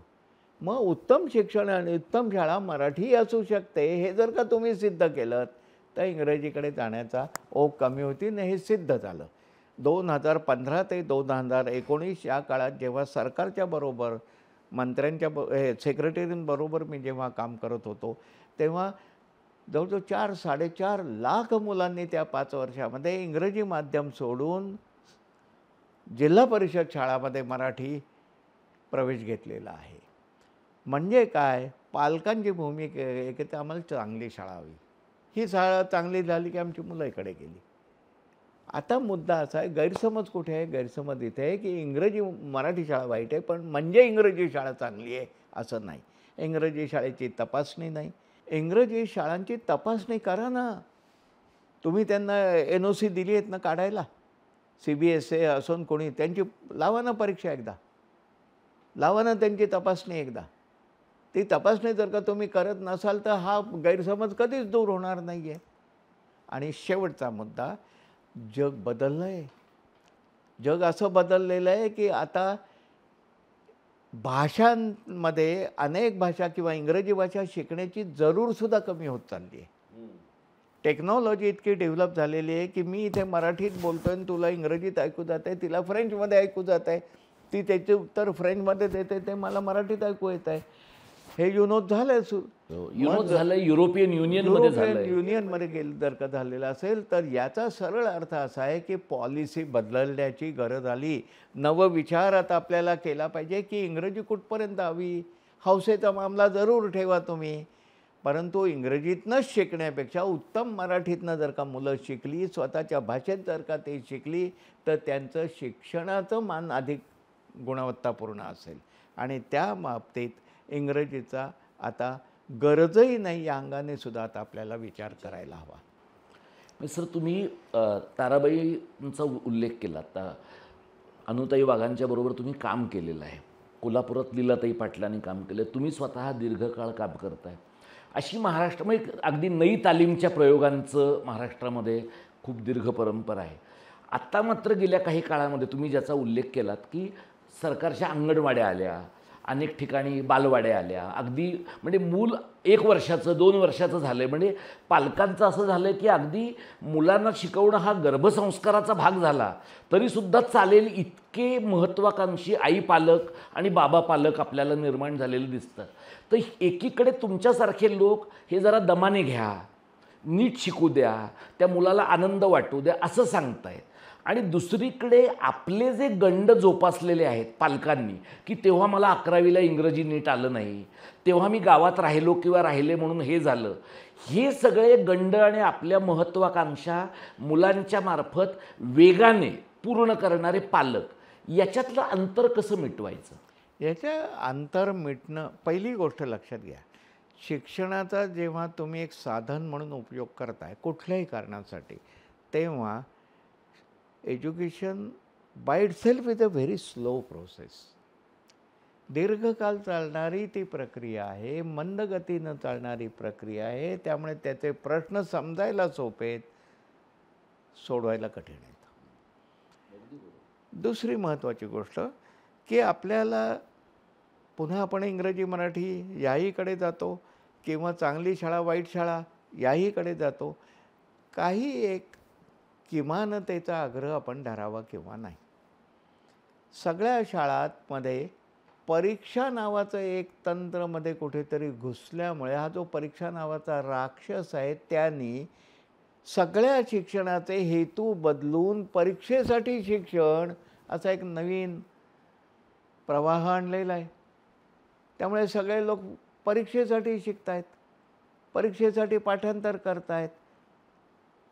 मग उत्तम शिक्षण आणि उत्तम शाळा मराठी असू शकते, हे जर का तुम्ही सिद्ध केलं तर इंग्रजीकडे जाण्याचा ओघ कमी होती. हे सिद्ध झालं. 2015 ते 2019 या काळात जेव्हा सरकारच्या बरोबर, मंत्र्यांच्या सेक्रेटरींबरोबर मी जेव्हा काम करत होतो, तेव्हा जवळजवळ 4-4.5 लाख मुलांनी त्या 5 वर्षामध्ये इंग्रजी माध्यम सोडून जिल्हा परिषद शाळामध्ये मराठी प्रवेश घेतलेला आहे. म्हणजे काय? पालकांची भूमिका आहे की ते आम्हाला चांगली शाळा हवी. ही शाळा चांगली झाली की आमची मुलं इकडे गेली. आता मुद्दा असा आहे, गैरसमज कुठे आहे? गैरसमज इथे आहे की मराठी शाळा वाईट आहे, पण म्हणजे इंग्रजी शाळा चांगली आहे असं नाही. इंग्रजी शाळेची तपासणी नाही. इंग्रजी शाळांची तपासणी करा ना. तुम्ही त्यांना NOC दिली आहेत ना काढायला, CBSE असून कोणी, त्यांची लावा ना परीक्षा एकदा, लावा ना त्यांची तपासणी एकदा. ती तपासणी जर का तुम्ही करत नसाल तर हा गैरसमज कधीच दूर होणार नाही आहे. आणि शेवटचा मुद्दा, जग बदललं आहे. जग असं बदललेलं आहे की आता भाषांमध्ये अनेक भाषा किंवा इंग्रजी भाषा शिकण्याची जरूरसुद्धा कमी होत चालली आहे. टेक्नॉलॉजी इतकी डेव्हलप झालेली आहे की मी इथे मराठीत बोलतो आहे आणि तुला इंग्रजीत ऐकू जात आहे, तिला फ्रेंचमध्ये ऐकू जात आहे, ती त्याचे उत्तर फ्रेंचमध्ये देते, ते मला मराठीत ऐकू येत आहे. हे युनोद झालं आहे. युनोद झालं, युरोपियन युनियनमध्ये झालं. युनियनमध्ये जर का झालेलं असेल तर याचा सरळ अर्थ असा आहे की पॉलिसी बदलण्याची गरज आली. नवविचार आता आपल्याला केला पाहिजे की इंग्रजी कुठपर्यंत हवी. हौसेचा मामला जरूर ठेवा तुम्ही, परंतु इंग्रजीतनंच शिकण्यापेक्षा उत्तम मराठीतनं जर का मुलं शिकली, स्वतःच्या भाषेत जर का ते शिकली, तर त्यांचं शिक्षणाचं मान अधिक गुणवत्तापूर्ण असेल. आणि त्या बाबतीत इंग्रजीचा आता गरजही नाही, या अंगाने सुद्धा आता आपल्याला विचार करायला हवा. सर, तुम्ही ताराबाईंचा उल्लेख केला. आता अनुताई वाघांच्या बरोबर तुम्ही काम केलेलं आहे. कोल्हापुरात लीलाताई पाटलांनी काम केलं. तुम्ही स्वतः दीर्घकाळ काम करताय. अशी महाराष्ट्रामध्ये अगदी नई तालीमच्या प्रयोगांचं महाराष्ट्रामध्ये खूप दीर्घ परंपरा आहे. आत्ता मात्र गेल्या काही काळामध्ये तुम्ही ज्याचा उल्लेख केलात की सरकारच्या अंगणवाड्या आल्या, अनेक ठिकाणी बालवाड्या आल्या. अगदी म्हणजे मूल 1 वर्षाचं 2 वर्षाचं झालं आहे, म्हणजे पालकांचं असं झालं आहे की अगदी मुलांना शिकवणं हा गर्भसंस्काराचा भाग झाला तरीसुद्धा चालेल इतके महत्त्वाकांक्षी आई पालक आणि बाबा पालक आपल्याला निर्माण झालेले दिसतात. तर एकीकडे तुमच्यासारखे लोक हे जरा दमाने घ्या, नीट शिकू द्या, त्या मुलाला आनंद वाटू द्या असं सांगतायत, आणि दुसरीकडे आपले जे गंड जोपासलेले आहेत पालकांनी की तेव्हा मला 11वीला इंग्रजी नीट आलं नाही, तेव्हा मी गावात राहिलो किंवा राहिले म्हणून हे झालं, हे सगळे गंड आणि आपल्या महत्त्वाकांक्षा मुलांच्या मार्फत वेगाने पूर्ण करणारे पालक, याच्यातलं अंतर कसं मिटवायचं? याचं अंतर मिटणं, पहिली गोष्ट लक्षात घ्या, शिक्षणाचा जेव्हा तुम्ही एक साधन म्हणून उपयोग करताय कुठल्याही कारणासाठी, तेव्हा education by itself is a very slow process. दीर्घकाल चालणारी ती प्रक्रिया आहे, मंद गतीनं चालणारी प्रक्रिया आहे. त्यामुळे त्याचे प्रश्न समजायला सोपे आहेत, सोडवायला कठीण आहेत. दुसरी महत्त्वाची गोष्ट की आपल्याला पुन्हा आपण इंग्रजी मराठी याहीकडे जातो किंवा चांगली शाळा वाईट शाळा याहीकडे जातो. काही एक किमानतेचा आग्रह आपण धरावा किंवा नाही. सगळ्या शाळांमध्ये परीक्षा नावाचं एक तंत्रमध्ये कुठेतरी घुसल्यामुळे हा जो परीक्षा नावाचा राक्षस आहे त्यांनी सगळ्या शिक्षणाचे हेतू बदलून परीक्षेसाठी शिक्षण असा एक नवीन प्रवाह आणलेला आहे. त्यामुळे सगळे लोक परीक्षेसाठी शिकत आहेत, परीक्षेसाठी पाठांतर करत आहेत.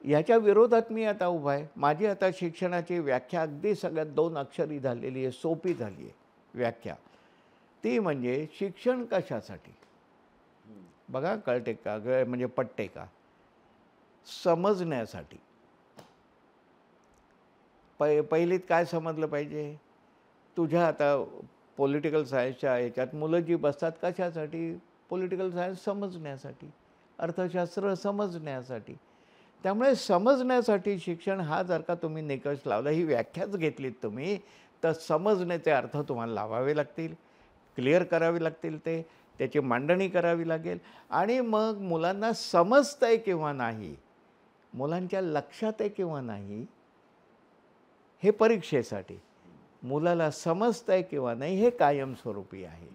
ह्याच्या विरोधात मी आता उभा आहे. माझी आता शिक्षणाची व्याख्या अगदी सगळ्यात 2 अक्षरी झालेली आहे, सोपी झाली आहे व्याख्या. ती म्हणजे शिक्षण कशासाठी? बघा कळते का? म्हणजे पटते का? समजण्यासाठी. पहिलीत काय समजलं पाहिजे? तुझ्या आता पॉलिटिकल सायन्सच्या ह्याच्यात मुलं जी बसतात कशासाठी? पॉलिटिकल सायन्स समजण्यासाठी, अर्थशास्त्र समजण्यासाठी. त्यामुळे समजण्यासाठी शिक्षण हा जर का तुम्ही निकष लावला, ही व्याख्याच घेतलीत तुम्ही, तर समजण्याचे अर्थ तुम्हाला लावावे लागतील, क्लिअर करावे लागतील, त्याची मांडणी करावी लागेल. आणि मग मुलांना समजतंय किंवा नाही, मुलांच्या लक्षात आहे किंवा नाही, हे परीक्षेसाठी. मुलाला समजतंय किंवा नाही हे कायमस्वरूपी आहे.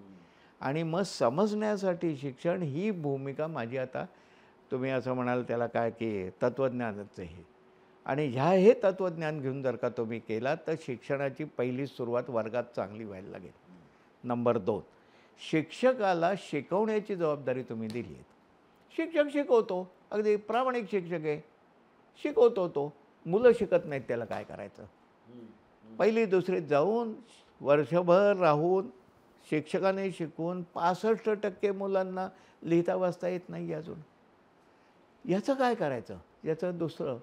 आणि मग समजण्यासाठी शिक्षण ही भूमिका माझी आता, तुम्ही असं म्हणाल त्याला काय की तत्त्वज्ञानाचं हे. आणि हे तत्त्वज्ञान घेऊन जर का तुम्ही केलात तर शिक्षणाची पहिली सुरुवात वर्गात चांगली व्हायला लागेल. नंबर 2, शिक्षकाला शिकवण्याची जबाबदारी तुम्ही दिली आहे. शिक्षक शिकवतो, अगदी प्रामाणिक शिक्षक आहे, शिकवतो तो. मुलं शिकत नाहीत, त्याला काय करायचं? पहिली दुसरीत जाऊन वर्षभर राहून शिक्षकाने शिकवून 65% मुलांना लिहिता वाचता येत नाही अजून. याचं काय करायचं? याचं दुसरं,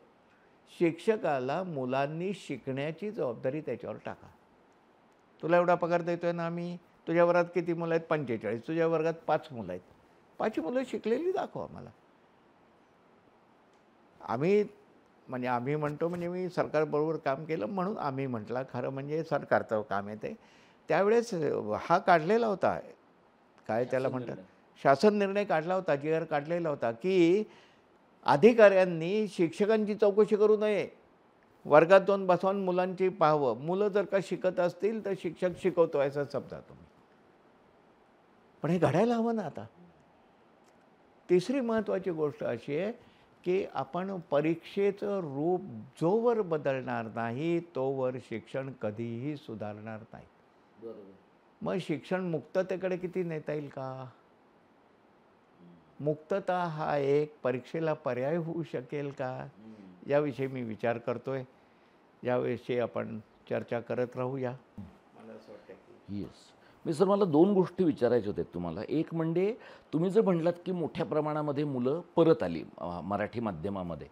शिक्षकाला मुलांनी शिकण्याची जबाबदारी त्याच्यावर टाका. तुला एवढा पगार देतोय ना आम्ही, तुझ्या वर्गात किती मुलं आहेत? 45. तुझ्या वर्गात 5 मुलं आहेत. 5 मुलं शिकलेली दाखव आम्हाला. आम्ही म्हणतो म्हणजे मी सरकारबरोबर काम केलं म्हणून आम्ही म्हटलं, खरं म्हणजे सरकारचं काम आहे ते. त्यावेळेस हा काढलेला होता, काय त्याला म्हणतात, शासन निर्णय काढला होता, GR काढलेला होता की अधिकाऱ्यांनी शिक्षकांची चौकशी करू नये, वर्गात जाऊन बसवून मुलांची पाहावं. मुलं जर का शिकत असतील तर शिक्षक शिकवतो असं समजा तुम्ही. पण हे घडायला हवं ना आता. तिसरी महत्त्वाची गोष्ट अशी आहे की आपण परीक्षेचं रूप जोवर बदलणार नाही तोवर शिक्षण कधीही सुधारणार नाही. मग शिक्षण मुक्ततेकडे किती नेता येईल का? मुक्तता हा एक परीक्षेला पर्याय होऊ शकेल का? याविषयी मी विचार करतोय. याविषयी आपण चर्चा करत राहूया. मला असं वाटतं की येस. मी सर, मला 2 गोष्टी विचारायच्या होत्या तुम्हाला. एक म्हणजे तुम्ही जर म्हटलात की मोठ्या प्रमाणामध्ये मुलं परत आली मराठी माध्यमामध्ये,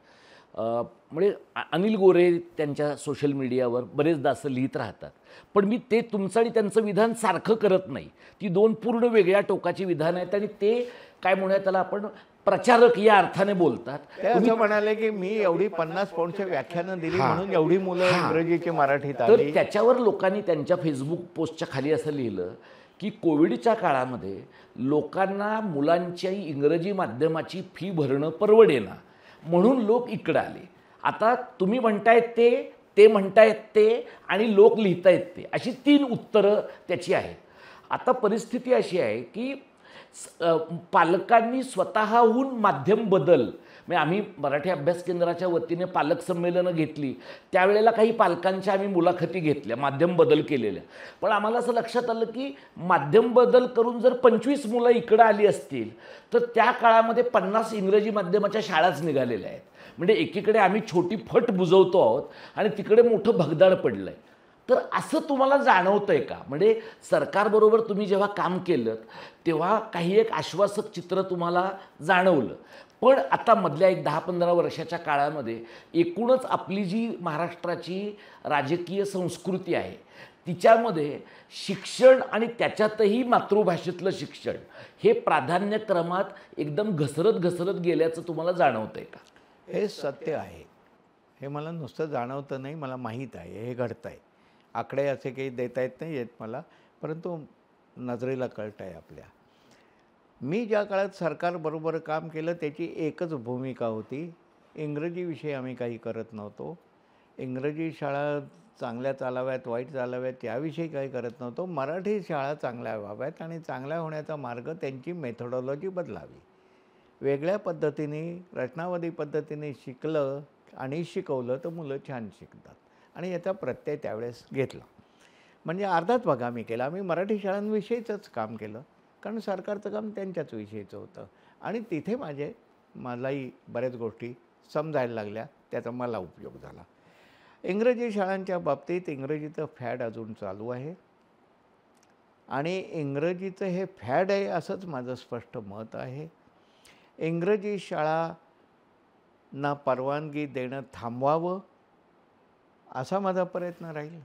म्हणजे अनिल गोरे त्यांच्या सोशल मीडियावर बरेचदा असं लिहित राहतात. पण मी ते तुमचं आणि त्यांचं विधान सारखं करत नाही. ती 2 पूर्ण वेगळ्या टोकाची विधान आहेत आणि ते काय म्हणूया त्याला आपण प्रचारक या अर्थाने बोलतात. ते असं म्हणाले की मी एवढी 50 पौंडची व्याख्यानं दिली म्हणून एवढी मुलं इंग्रजीची मराठीत आली. तर त्याच्यावर लोकांनी त्यांच्या फेसबुक पोस्टच्या खाली असं लिहिलं की कोविडच्या काळामध्ये लोकांना मुलांच्या इंग्रजी माध्यमाची फी भरणं परवडेना म्हणून लोक इकडं आले. आता तुम्ही म्हणतायत ते म्हणतायत ते आणि लोक लिहितायत ते, अशी 3 उत्तरं त्याची आहेत. आता परिस्थिती अशी आहे की पालकांनी स्वतःहून माध्यम बदल, म्हणजे आम्ही मराठी अभ्यास केंद्राच्या वतीने पालक संमेलनं घेतली, त्यावेळेला काही पालकांच्या आम्ही मुलाखती घेतल्या, माध्यम बदल केलेल्या. पण आम्हाला असं लक्षात आलं की माध्यम बदल करून जर 25 मुलं इकडं आली असतील तर त्या काळामध्ये 50 इंग्रजी माध्यमाच्या शाळाच निघालेल्या आहेत. म्हणजे एकीकडे आम्ही छोटी फट बुजवतो आहोत आणि तिकडे मोठं भगदाड पडलं आहे. तर असं तुम्हाला जाणवतंय का? म्हणजे सरकारबरोबर तुम्ही जेव्हा काम केलं तेव्हा काही एक आश्वासक चित्र तुम्हाला जाणवलं, पण आता मधल्या एक 10-15 वर्षाच्या काळामध्ये एकूणच आपली जी महाराष्ट्राची राजकीय संस्कृती आहे तिच्यामध्ये शिक्षण आणि त्याच्यातही मातृभाषेतलं शिक्षण हे प्राधान्यक्रमात एकदम घसरत गेल्याचं तुम्हाला जाणवतंय का? हे सत्य आहे. हे मला नुसतं जाणवतं नाही, मला माहीत आहे हे घडतं आहे. आकडे असे काही देता येत नाही आहेत मला, परंतु नजरेला कळतं आहे आपल्या. मी ज्या काळात सरकारबरोबर काम केलं त्याची एकच भूमिका होती, इंग्रजीविषयी आम्ही काही करत नव्हतो. इंग्रजी शाळा चांगल्या चालाव्यात, वाईट चालाव्यात याविषयी काही करत नव्हतो. मराठी शाळा चांगल्या व्हाव्यात आणि चांगल्या होण्याचा मार्ग त्यांची मेथोडॉलॉजी बदलावी. वेगळ्या पद्धतीने, रचनावादी पद्धतीने शिकलं आणि शिकवलं तर मुलं छान शिकतात आणि याचा प्रत्यय त्यावेळेस घेतला. म्हणजे अर्धाच भाग आम्ही केला. आम्ही मराठी शाळांविषयीचंच काम केलं, कारण सरकारचं काम त्यांच्याच विषयीचं होतं आणि तिथे मलाही बऱ्याच गोष्टी समजायला लागल्या, त्याचा मला उपयोग झाला. इंग्रजी शाळांच्या बाबतीत इंग्रजीचं फॅड अजून चालू आहे आणि इंग्रजीचं हे फॅड आहे असंच माझं स्पष्ट मत आहे. इंग्रजी शाळांना परवानगी देणं थांबवावं असा माझा प्रयत्न राहील.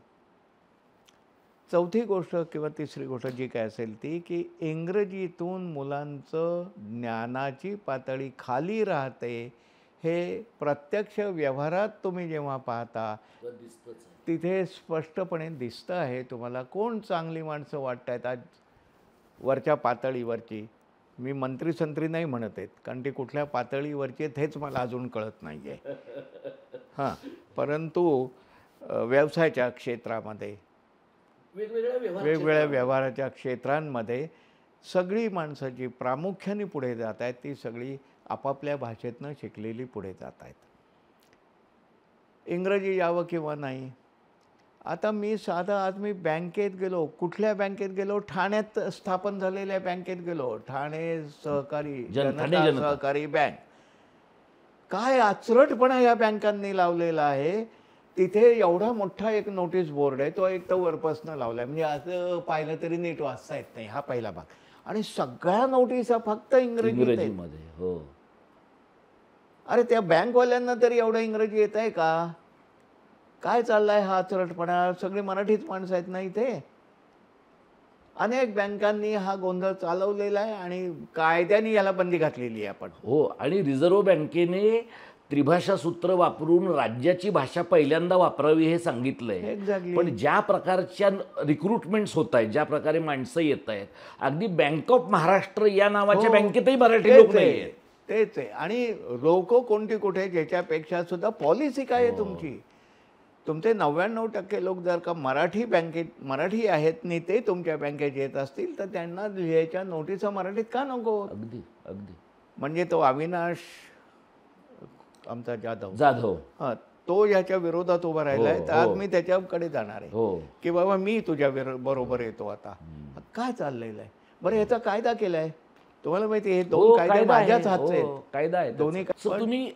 चौथी गोष्ट किंवा तिसरी गोष्ट जी काय असेल ती की इंग्रजीतून मुलांचं ज्ञानाची पातळी खाली राहते हे प्रत्यक्ष व्यवहारात तुम्ही जेव्हा पाहता तिथे स्पष्टपणे दिसतं आहे तुम्हाला. कोण चांगली माणसं वाटत आहेत आज वरच्या पातळीवरची. मी मंत्री संत्री नाही म्हणत आहेत कारण ती कुठल्या पातळीवरची आहेत हेच मला अजून कळत नाही आहे. हां, परंतु व्यवसायाच्या क्षेत्रामध्ये वेगवेगळ्या व्यवहाराच्या क्षेत्रांमध्ये सगळी माणसं जी प्रामुख्याने पुढे जात आहेत ती सगळी आपापल्या भाषेतनं शिकलेली पुढे जात आहेत. इंग्रजी यावं किंवा नाही. आता मी आज मी बँकेत गेलो, कुठल्या बँकेत गेलो, ठाण्यात स्थापन झालेल्या बँकेत गेलो, ठाणे सहकारी जनता सहकारी बँक. काय आचरटपणा या बँकांनी लावलेला आहे. तिथे एवढा मोठा एक नोटीस बोर्ड आहे, तो एक तर वरपासनं लावला आहे, म्हणजे असं पाहिलं तरी नीट वाचता येत नाही. हा पहिला भाग. आणि सगळ्या नोटिसा फक्त इंग्रजीमध्ये. हो. अरे त्या बँकवाल्यांना तरी एवढं इंग्रजी येत आहे का? काय चाललाय हा आचरटपणा? सगळी मराठीच माणसं आहेत ना इथे. अनेक बँकांनी हा गोंधळ चालवलेला आहे आणि कायद्याने याला बंदी घातलेली आहे आपण. हो, आणि रिझर्व्ह बँकेने त्रिभाषा सूत्र वापरून राज्याची भाषा पहिल्यांदा वापरावी हे सांगितलंय. एक्झॅक्टली. पण ज्या प्रकारच्या रिक्रुटमेंट्स होत आहेत, ज्या प्रकारे माणसं येत आहेत, अगदी बँक ऑफ महाराष्ट्र या नावाच्या बँकेतही मराठी लोक नाही आहेत. तेच आहे. आणि लोक कोणती कुठे ज्याच्यापेक्षा सुद्धा पॉलिसी काय आहे तुमची. तुमचे 99% लोक जर का मराठी आहेत आणि ते तुमच्या बँकेत येत असतील तर त्यांना लिहायच्या नोटिसा मराठीत का नको. अगदी अगदी. म्हणजे तो अविनाश आमचा जाधव हां, तो याच्या विरोधात उभा राहिला आहे. तर आज मी त्याच्याकडे जाणार आहे की बाबा मी तुझ्या बरोबर येतो. आता काय चाललेलं आहे बरं. याचा कायदा केलाय तुम्हाला माहिती आहे. 2 कायदे माझ्याच हातचे आहेत. कायदा आहे दोन्ही. तुम्ही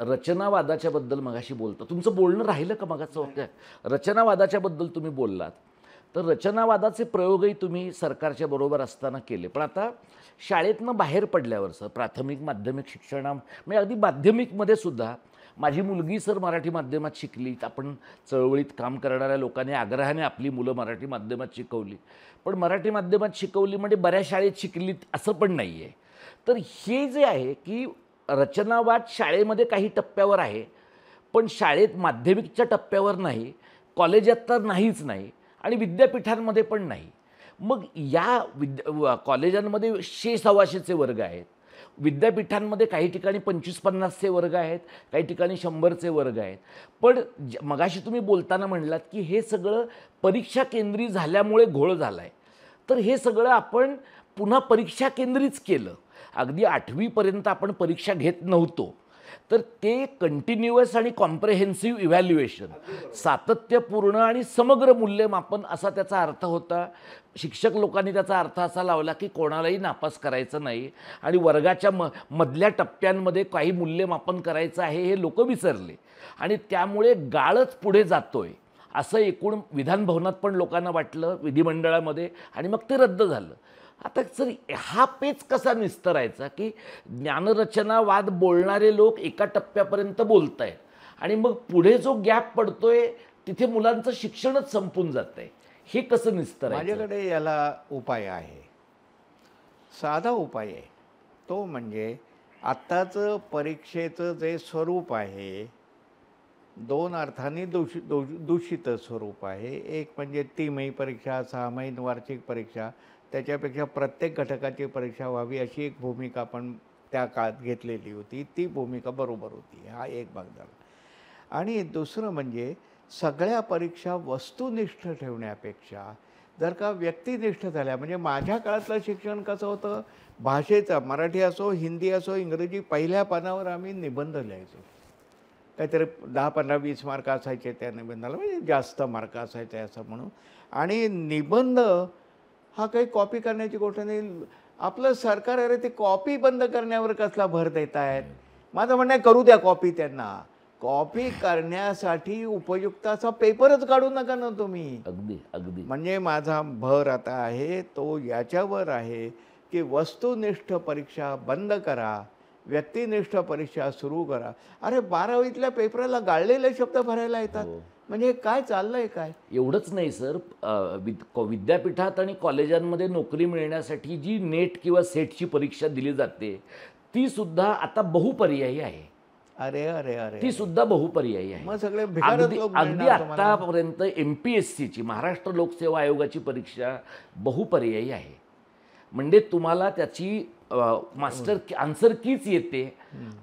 रचनावादाच्या बद्दल मगाशी बोलता. तुमचं बोलणं राहिलं का मगाचं? रचनावादाच्या बद्दल तुम्ही बोललात तर रचनावादाचे प्रयोगही तुम्ही सरकारच्या बरोबर असताना केले. पण आता शाळेतनं बाहेर पडल्यावर सर प्राथमिक माध्यमिक शिक्षणा म्हणजे अगदी माध्यमिकमध्ये सुद्धा माझी मुलगी सर मराठी माध्यमात शिकली. आपण चळवळीत काम करणाऱ्या लोकांनी आग्रहाने आपली मुलं मराठी माध्यमात शिकवली. पण मराठी माध्यमात शिकवली म्हणजे बऱ्याच शाळेत शिकलीत असं पण नाही आहे. तर हे जे आहे की रचनावाद शाळेमध्ये काही टप्प्यावर आहे पण शाळेत माध्यमिकच्या टप्प्यावर नाही, कॉलेजात तर नाहीच नाही आणि विद्यापीठांमध्ये पण नाही. मग या कॉलेजांमध्ये 100-125चे वर्ग आहेत. विद्यापीठांमध्ये काही ठिकाणी 25-50चे वर्ग आहेत, काही ठिकाणी 100चे वर्ग आहेत. पण मगाशी तुम्ही बोलताना म्हणलात की हे सगळं परीक्षा केंद्री झाल्यामुळे घोळ झाला आहे. तर हे सगळं आपण पुन्हा परीक्षा केंद्रीच केलं. अगदी 8वीपर्यंत आपण परीक्षा घेत नव्हतो. तर ते कंटिन्युअस आणि कॉम्प्रेहेन्सिव्ह इव्हॅल्युएशन, सातत्यपूर्ण आणि समग्र मूल्यमापन असा त्याचा अर्थ होता. शिक्षक लोकांनी त्याचा अर्थ असा लावला की कोणालाही नापास करायचं नाही आणि वर्गाच्या मधल्या टप्प्यांमध्ये काही मूल्यमापन करायचं आहे हे लोक विसरले आणि त्यामुळे गाळच पुढे जातोय असं एकूण विधानभवनात पण लोकांना वाटलं, विधिमंडळामध्ये, आणि मग ते रद्द झालं. आता सर हा पेच कसा निस्तरायचा की ज्ञानरचनावाद बोलणारे लोक एका टप्प्यापर्यंत बोलत आहेत आणि मग पुढे जो गॅप पडतोय तिथे मुलांचं शिक्षणच संपून जात आहे. हे कसं निस्तरायचं? माझ्याकडे याला उपाय आहे, साधा उपाय आहे. तो म्हणजे आत्ताचं परीक्षेचं जे स्वरूप आहे 2 अर्थांनी दूषित स्वरूप आहे. एक म्हणजे तिमाही परीक्षा, 6 महिने वार्षिक परीक्षा, त्याच्यापेक्षा प्रत्येक घटकाची परीक्षा व्हावी अशी एक भूमिका आपण त्या काळात घेतलेली होती. ती भूमिका बरोबर होती. हा एक भाग झाला. आणि दुसरं म्हणजे सगळ्या परीक्षा वस्तुनिष्ठ ठेवण्यापेक्षा जर का व्यक्तिनिष्ठ झाल्या, म्हणजे माझ्या काळातलं शिक्षण कसं होतं, भाषेचं मराठी असो हिंदी असो इंग्रजी पहिल्या पानावर आम्ही निबंध लिहायचो. काहीतरी 10, 15, 20 मार्क असायचे त्या निबंधाला, म्हणजे जास्त मार्क असायचे असं म्हणून. आणि निबंध हा काही कॉपी करण्याची गोष्ट नाही. आपलं सरकार अरे ते कॉपी बंद करण्यावर कसला भर देत आहेत. माझं म्हणणं आहे करू द्या कॉपी त्यांना, कॉपी करण्यासाठी उपयुक्त असा पेपरच काढू नका ना तुम्ही. अगदी अगदी म्हणजे माझा भर आता आहे तो याच्यावर आहे की वस्तुनिष्ठ परीक्षा बंद करा, व्यक्तिनिष्ठ परीक्षा सुरू करा. अरे 12वीतल्या पेपराला गाळलेले शब्द भरायला येतात. म्हणजे हे काय चाललंय काय? एवढंच नाही सर, विद्यापीठात आणि कॉलेजांमध्ये नोकरी मिळण्यासाठी जी नेट किंवा सेटची परीक्षा दिली जाते ती सुद्धा आता बहुपर्यायी आहे. अरे अरे अरे ती सुद्धा बहुपर्यायी आहे. मग सगळे भिकारच अगदी लोक अगदी मिळणार तुम्हाला. आत्तापर्यंत MPSCची महाराष्ट्र लोकसेवा आयोगाची परीक्षा बहुपर्यायी आहे. म्हणजे तुम्हाला त्याची मास्टर आन्सर कीच येते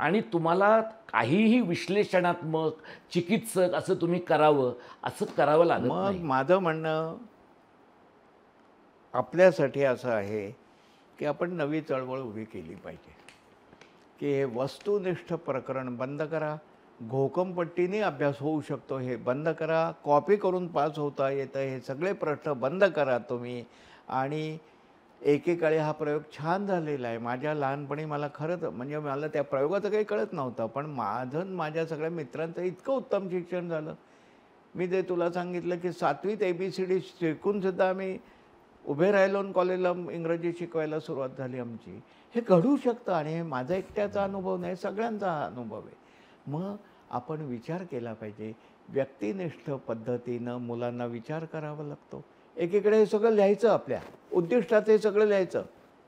आणि तुम्हाला काहीही विश्लेषणात्मक चिकित्सक असं तुम्ही करावं असं करावं लागत मग नाही. माझं म्हणणं आपल्यासाठी असं आहे की आपण नवी चळवळ उभी केली पाहिजे की हे वस्तुनिष्ठ प्रकरण बंद करा, घोकमपट्टीने अभ्यास होऊ शकतो हे बंद करा, कॉपी करून पास होता येतं हे सगळे प्रश्न बंद करा तुम्ही. आणि एकेकाळी हा प्रयोग छान झालेला आहे. माझ्या लहानपणी मला खरंच म्हणजे मला त्या प्रयोगाचं काही कळत नव्हतं, पण माझं माझ्या सगळ्या मित्रांचं इतकं उत्तम शिक्षण झालं. मी जे तुला सांगितलं की 7वीत ABCD शिकूनसुद्धा आम्ही उभे राहिलो आणि कॉलेजला इंग्रजी शिकवायला सुरुवात झाली आमची. हे घडू शकतं आणि हे माझा एकट्याचा अनुभव नाही, सगळ्यांचा हा अनुभव आहे. मग आपण विचार केला पाहिजे. व्यक्तिनिष्ठ पद्धतीनं मुलांना विचार करावा लागतो. एकीकडे हे सगळं लिहायचं, आपल्या उद्दिष्टात हे सगळं लिहायचं,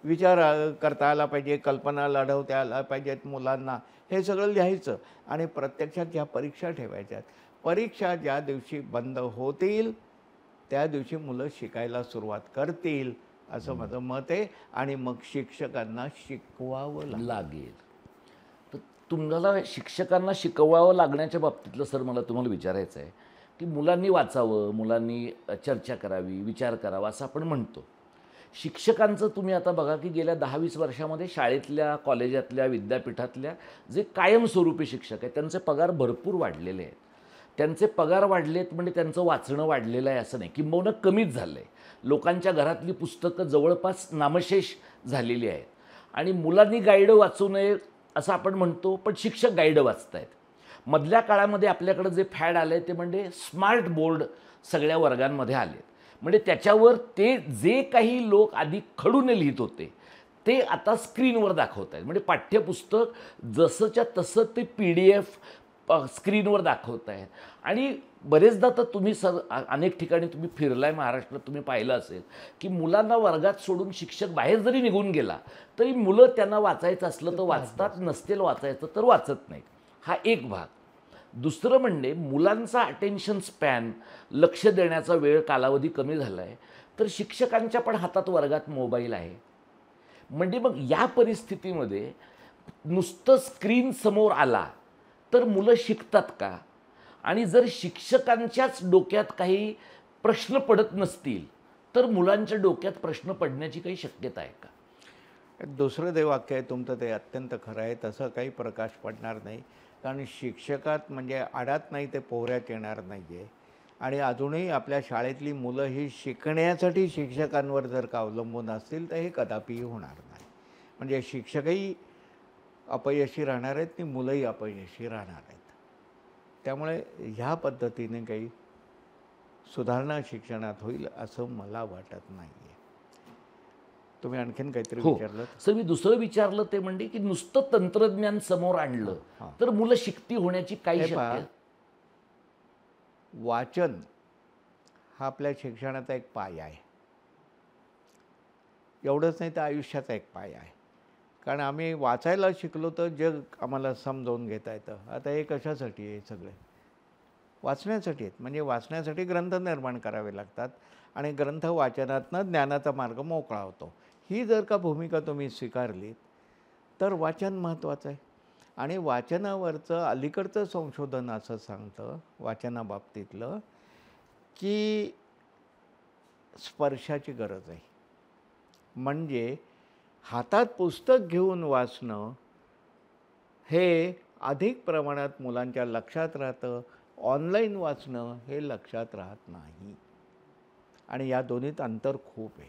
विचार करता आला पाहिजे, कल्पना लढवता आला पाहिजेत मुलांना, हे सगळं लिहायचं आणि प्रत्यक्षात ज्या परीक्षा ठेवायच्यात. परीक्षा ज्या दिवशी बंद होतील त्या दिवशी मुलं शिकायला सुरुवात करतील असं माझं मत आहे. आणि मग शिक्षकांना शिकवावं लागेल. तर तुम्हाला शिक्षकांना शिकवावं लागण्याच्या बाबतीतलं सर मला तुम्हाला विचारायचं आहे की मुलांनी वाचावं, मुलांनी चर्चा करावी, विचार करावा असं आपण म्हणतो. शिक्षकांचं तुम्ही आता बघा की गेल्या 10-20 वर्षामध्ये शाळेतल्या, कॉलेजातल्या, विद्यापीठातल्या जे कायमस्वरूपी शिक्षक आहेत त्यांचे पगार भरपूर वाढलेले आहेत. त्यांचे पगार वाढलेत म्हणजे त्यांचं वाचणं वाढलेलं आहे असं नाही, किंबहुना कमीच झालं आहे. लोकांच्या घरातली पुस्तकं जवळपास नामशेष झालेली आहेत आणि मुलांनी गाईड वाचू नये असं आपण म्हणतो, पण शिक्षक गाईड वाचत आहेत. मधल्या काळामध्ये आपल्याकडं जे फॅड आलं आहे ते म्हणजे स्मार्ट बोर्ड सगळ्या वर्गांमध्ये आलेत. म्हणजे त्याच्यावर ते जे काही लोक आधी खडूने लिहित होते ते आता स्क्रीनवर दाखवत आहेत. म्हणजे पाठ्यपुस्तक जसंच्या तसं ते PDF स्क्रीनवर दाखवत आहेत. आणि बरेचदा तर तुम्ही अनेक ठिकाणी तुम्ही फिरलाय महाराष्ट्रात, तुम्ही पाहिलं असेल की मुलांना वर्गात सोडून शिक्षक बाहेर जरी निघून गेला तरी मुलं त्यांना वाचायचं असलं तर वाचतात, नसतील वाचायचं तर वाचत नाहीत. हा एक भाग. दुसरं म्हणजे मुलांचा अटेन्शन स्पॅन, लक्ष देण्याचा वेळ कालावधी कमी झाला आहे, तर शिक्षकांच्या पण हातात वर्गात मोबाईल आहे. म्हणजे मग या परिस्थितीमध्ये नुसतं स्क्रीन समोर आला तर मुलं शिकतात का? आणि जर शिक्षकांच्याच डोक्यात काही प्रश्न पडत नसतील तर मुलांच्या डोक्यात प्रश्न पडण्याची काही शक्यता आहे का? दुसरं जे वाक्य आहे तुमचं ते अत्यंत खरं आहे. तसं काही प्रकाश पडणार नाही, कारण शिक्षकात म्हणजे आडात नाही ते पोहऱ्यात येणार नाही आहे. आणि अजूनही आपल्या शाळेतली मुलं ही शिकण्यासाठी शिक्षकांवर जर का अवलंबून असतील तर हे कदापिही होणार नाही. म्हणजे शिक्षकही अपयशी राहणार आहेत आणि मुलंही अपयशी राहणार आहेत. त्यामुळे ह्या पद्धतीने काही सुधारणा शिक्षणात होईल असं मला वाटत नाही आहे. तुम्ही आणखीन काहीतरी विचारलं? सर मी दुसरं विचारलं ते म्हणजे की नुसतं तंत्रज्ञान समोर आणलं तर मुलं शिकती होण्याची काही शक्यता? वाचन हा आपल्या शिक्षणाचा एक पाया आहे. एवढंच नाही तर आयुष्याचा एक पाया आहे. कारण आम्ही वाचायला शिकलो तर जग आम्हाला समजावून घेता येतं. आता हे कशासाठी आहे? सगळे वाचण्यासाठी आहेत. म्हणजे वाचण्यासाठी ग्रंथ निर्माण करावे लागतात आणि ग्रंथ वाचनातनं ज्ञानाचा मार्ग मोकळा होतो. ही जर का भूमिका तुम्ही स्वीकारलीत तर वाचन महत्त्वाचं आहे. आणि वाचनावरचं अलीकडचं संशोधन असं सांगतं वाचनाबाबतीतलं की स्पर्शाची गरज आहे. म्हणजे हातात पुस्तक घेऊन वाचणं हे अधिक प्रमाणात मुलांच्या लक्षात राहतं. ऑनलाईन वाचणं हे लक्षात राहत नाही आणि या दोन्हीत अंतर खूप आहे.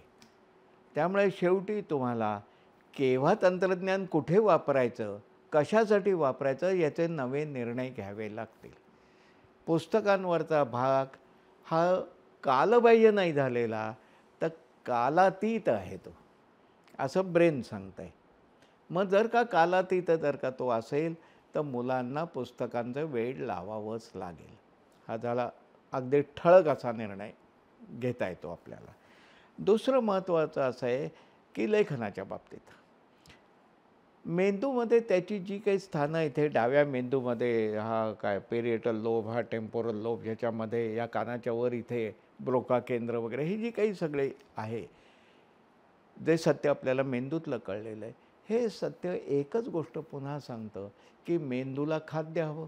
त्यामुळे शेवटी तुम्हाला केव्हा तंत्रज्ञान कुठे वापरायचं कशासाठी वापरायचं याचे नवे निर्णय घ्यावे लागतील. पुस्तकांवरचा भाग हा कालबाह्य नाही झालेला, तर कालातीत आहे तो, असं ब्रेन सांगतं आहे. मग जर का कालातीत जर का तो असेल तर मुलांना पुस्तकांचं वेड लावावंच लागेल. हा झाला अगदी ठळक असा निर्णय घेता येतो आपल्याला. दुसरं महत्त्वाचं असं आहे की लेखनाच्या बाबतीत मेंदूमध्ये त्याची जी काही स्थानं इथे डाव्या मेंदूमध्ये हा काय पेरिएटल लोब, हा टेम्पोरल लोब, ज्याच्यामध्ये या कानाच्या वर इथे ब्रोका केंद्र वगैरे ही जी काही सगळे आहे, जे सत्य आपल्याला मेंदूतलं कळलेलं आहे, हे सत्य एकच गोष्ट पुन्हा सांगतं की मेंदूला खाद्य हवं.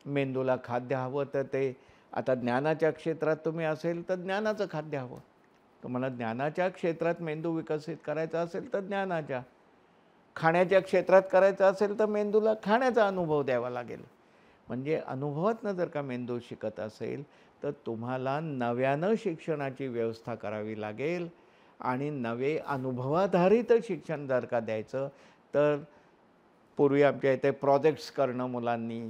मेंदूला खाद्य हवं तर ते आता ज्ञानाच्या क्षेत्रात तुम्ही असेल तर ज्ञानाचं खाद्य हवं. तुम्हाला ज्ञानाच्या क्षेत्रात मेंदू विकसित करायचा असेल तर ज्ञानाच्या, खाण्याच्या क्षेत्रात करायचं असेल तर मेंदूला खाण्याचा अनुभव द्यावा लागेल. म्हणजे अनुभवातनं जर का मेंदू शिकत असेल तर तुम्हाला नव्यानं शिक्षणाची व्यवस्था करावी लागेल आणि नवे अनुभवाधारित शिक्षण जर का द्यायचं तर पूर्वी आमच्या इथे प्रोजेक्ट्स करणं मुलांनी,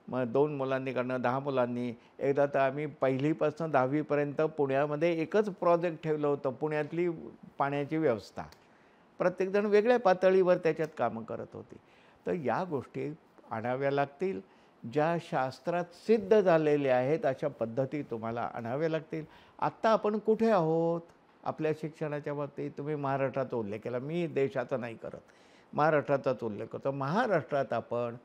मग 2 मुलांनी करणं, 10 मुलांनी. एकदा तर आम्ही 1लीपासून 10वीपर्यंत पुण्यामध्ये एकच प्रोजेक्ट ठेवलं होतं, पुण्यातली पाण्याची व्यवस्था. प्रत्येकजण वेगळ्या पातळीवर त्याच्यात कामं करत होती. तर या गोष्टी आणाव्या लागतील. ज्या शास्त्रात सिद्ध झालेल्या आहेत अशा पद्धती तुम्हाला आणाव्या लागतील. आत्ता आपण कुठे आहोत आपल्या शिक्षणाच्या बाबतीत? तुम्ही महाराष्ट्राचा उल्लेख केला, मी देशाचा नाही करत, महाराष्ट्राचाच उल्लेख करतो. महाराष्ट्रात आपण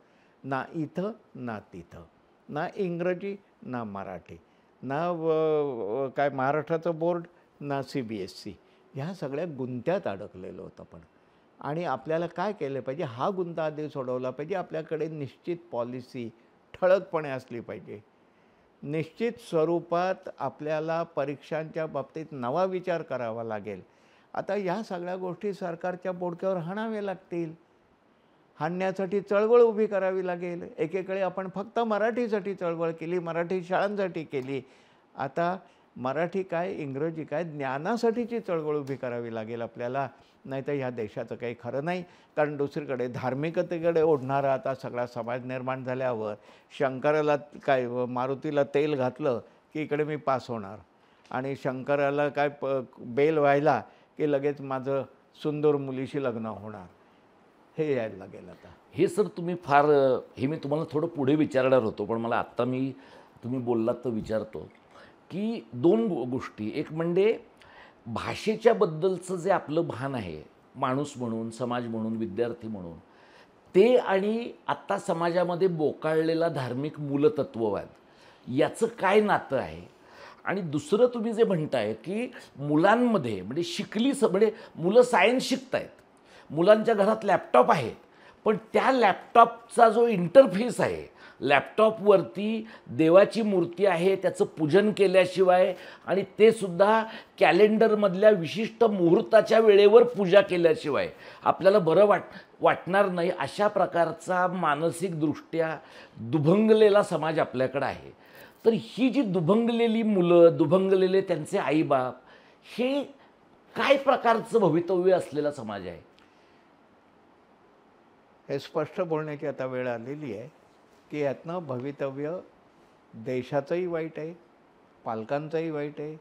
ना इथं ना तिथं, ना इंग्रजी ना मराठी, ना काय महाराष्ट्राचं बोर्ड ना CBSE, ह्या सगळ्या गुंत्यात अडकलेलो होतो आपण. आणि आपल्याला काय केलं पाहिजे, हा गुंता आधी सोडवला पाहिजे. आपल्याकडे निश्चित पॉलिसी ठळकपणे असली पाहिजे. निश्चित स्वरूपात आपल्याला परीक्षांच्या बाबतीत नवा विचार करावा लागेल. आता ह्या सगळ्या गोष्टी सरकारच्या बोडक्यावर हाणाव्या लागतील. हाणण्यासाठी चळवळ उभी करावी लागेल. एकेकाळी आपण फक्त मराठीसाठी चळवळ केली, मराठी शाळांसाठी केली. आता मराठी काय, इंग्रजी काय, ज्ञानासाठीची चळवळ उभी करावी लागेल आपल्याला. नाहीतर ह्या देशाचं काही खरं नाही. कारण दुसरीकडे धार्मिकतेकडे ओढणारा आता सगळा समाज निर्माण झाल्यावर शंकराला काय, मारुतीला तेल घातलं की इकडे मी पास होणार, आणि शंकराला काय बेल व्हायला की लगेच माझं सुंदर मुलीशी लग्न होणार, हे यायला लागेल आता. हे सर तुम्ही फार, हे मी तुम्हाला थोडं पुढे विचारणार होतो, पण मला आत्ता तुम्ही बोललात तर विचारतो की 2 गोष्टी. एक म्हणजे भाषेच्या बद्दलचं जे आपलं भान आहे, माणूस म्हणून, समाज म्हणून, विद्यार्थी म्हणून, ते आणि आत्ता समाजामध्ये बोकाळलेला धार्मिक मूलतत्ववाद याचं काय नातं आहे. आणि दुसरं तुम्ही जे म्हणताय की मुलांमध्ये म्हणजे म्हणजे मुलं सायन्स शिकतायत, मुलांच्या घरात लॅपटॉप आहेत, पण त्या लॅपटॉपचा जो इंटरफेस आहे, लॅपटॉपवरती देवाची मूर्ती आहे, त्याचं पूजन केल्याशिवाय आणि ते सुद्धा कॅलेंडरमधल्या विशिष्ट मुहूर्ताच्या वेळेवर पूजा केल्याशिवाय आपल्याला बरं वाटणार नाही, अशा प्रकारचा मानसिकदृष्ट्या दुभंगलेला समाज आपल्याकडे आहे. तर ही जी दुभंगलेली मुलं, दुभंगलेले त्यांचे आईबाप, हे काय प्रकारचं भवितव्य असलेला समाज आहे? हे स्पष्ट बोलण्याची आता वेळ आलेली आहे की यातनं भवितव्य देशाचंही वाईट आहे, पालकांचंही वाईट आहे,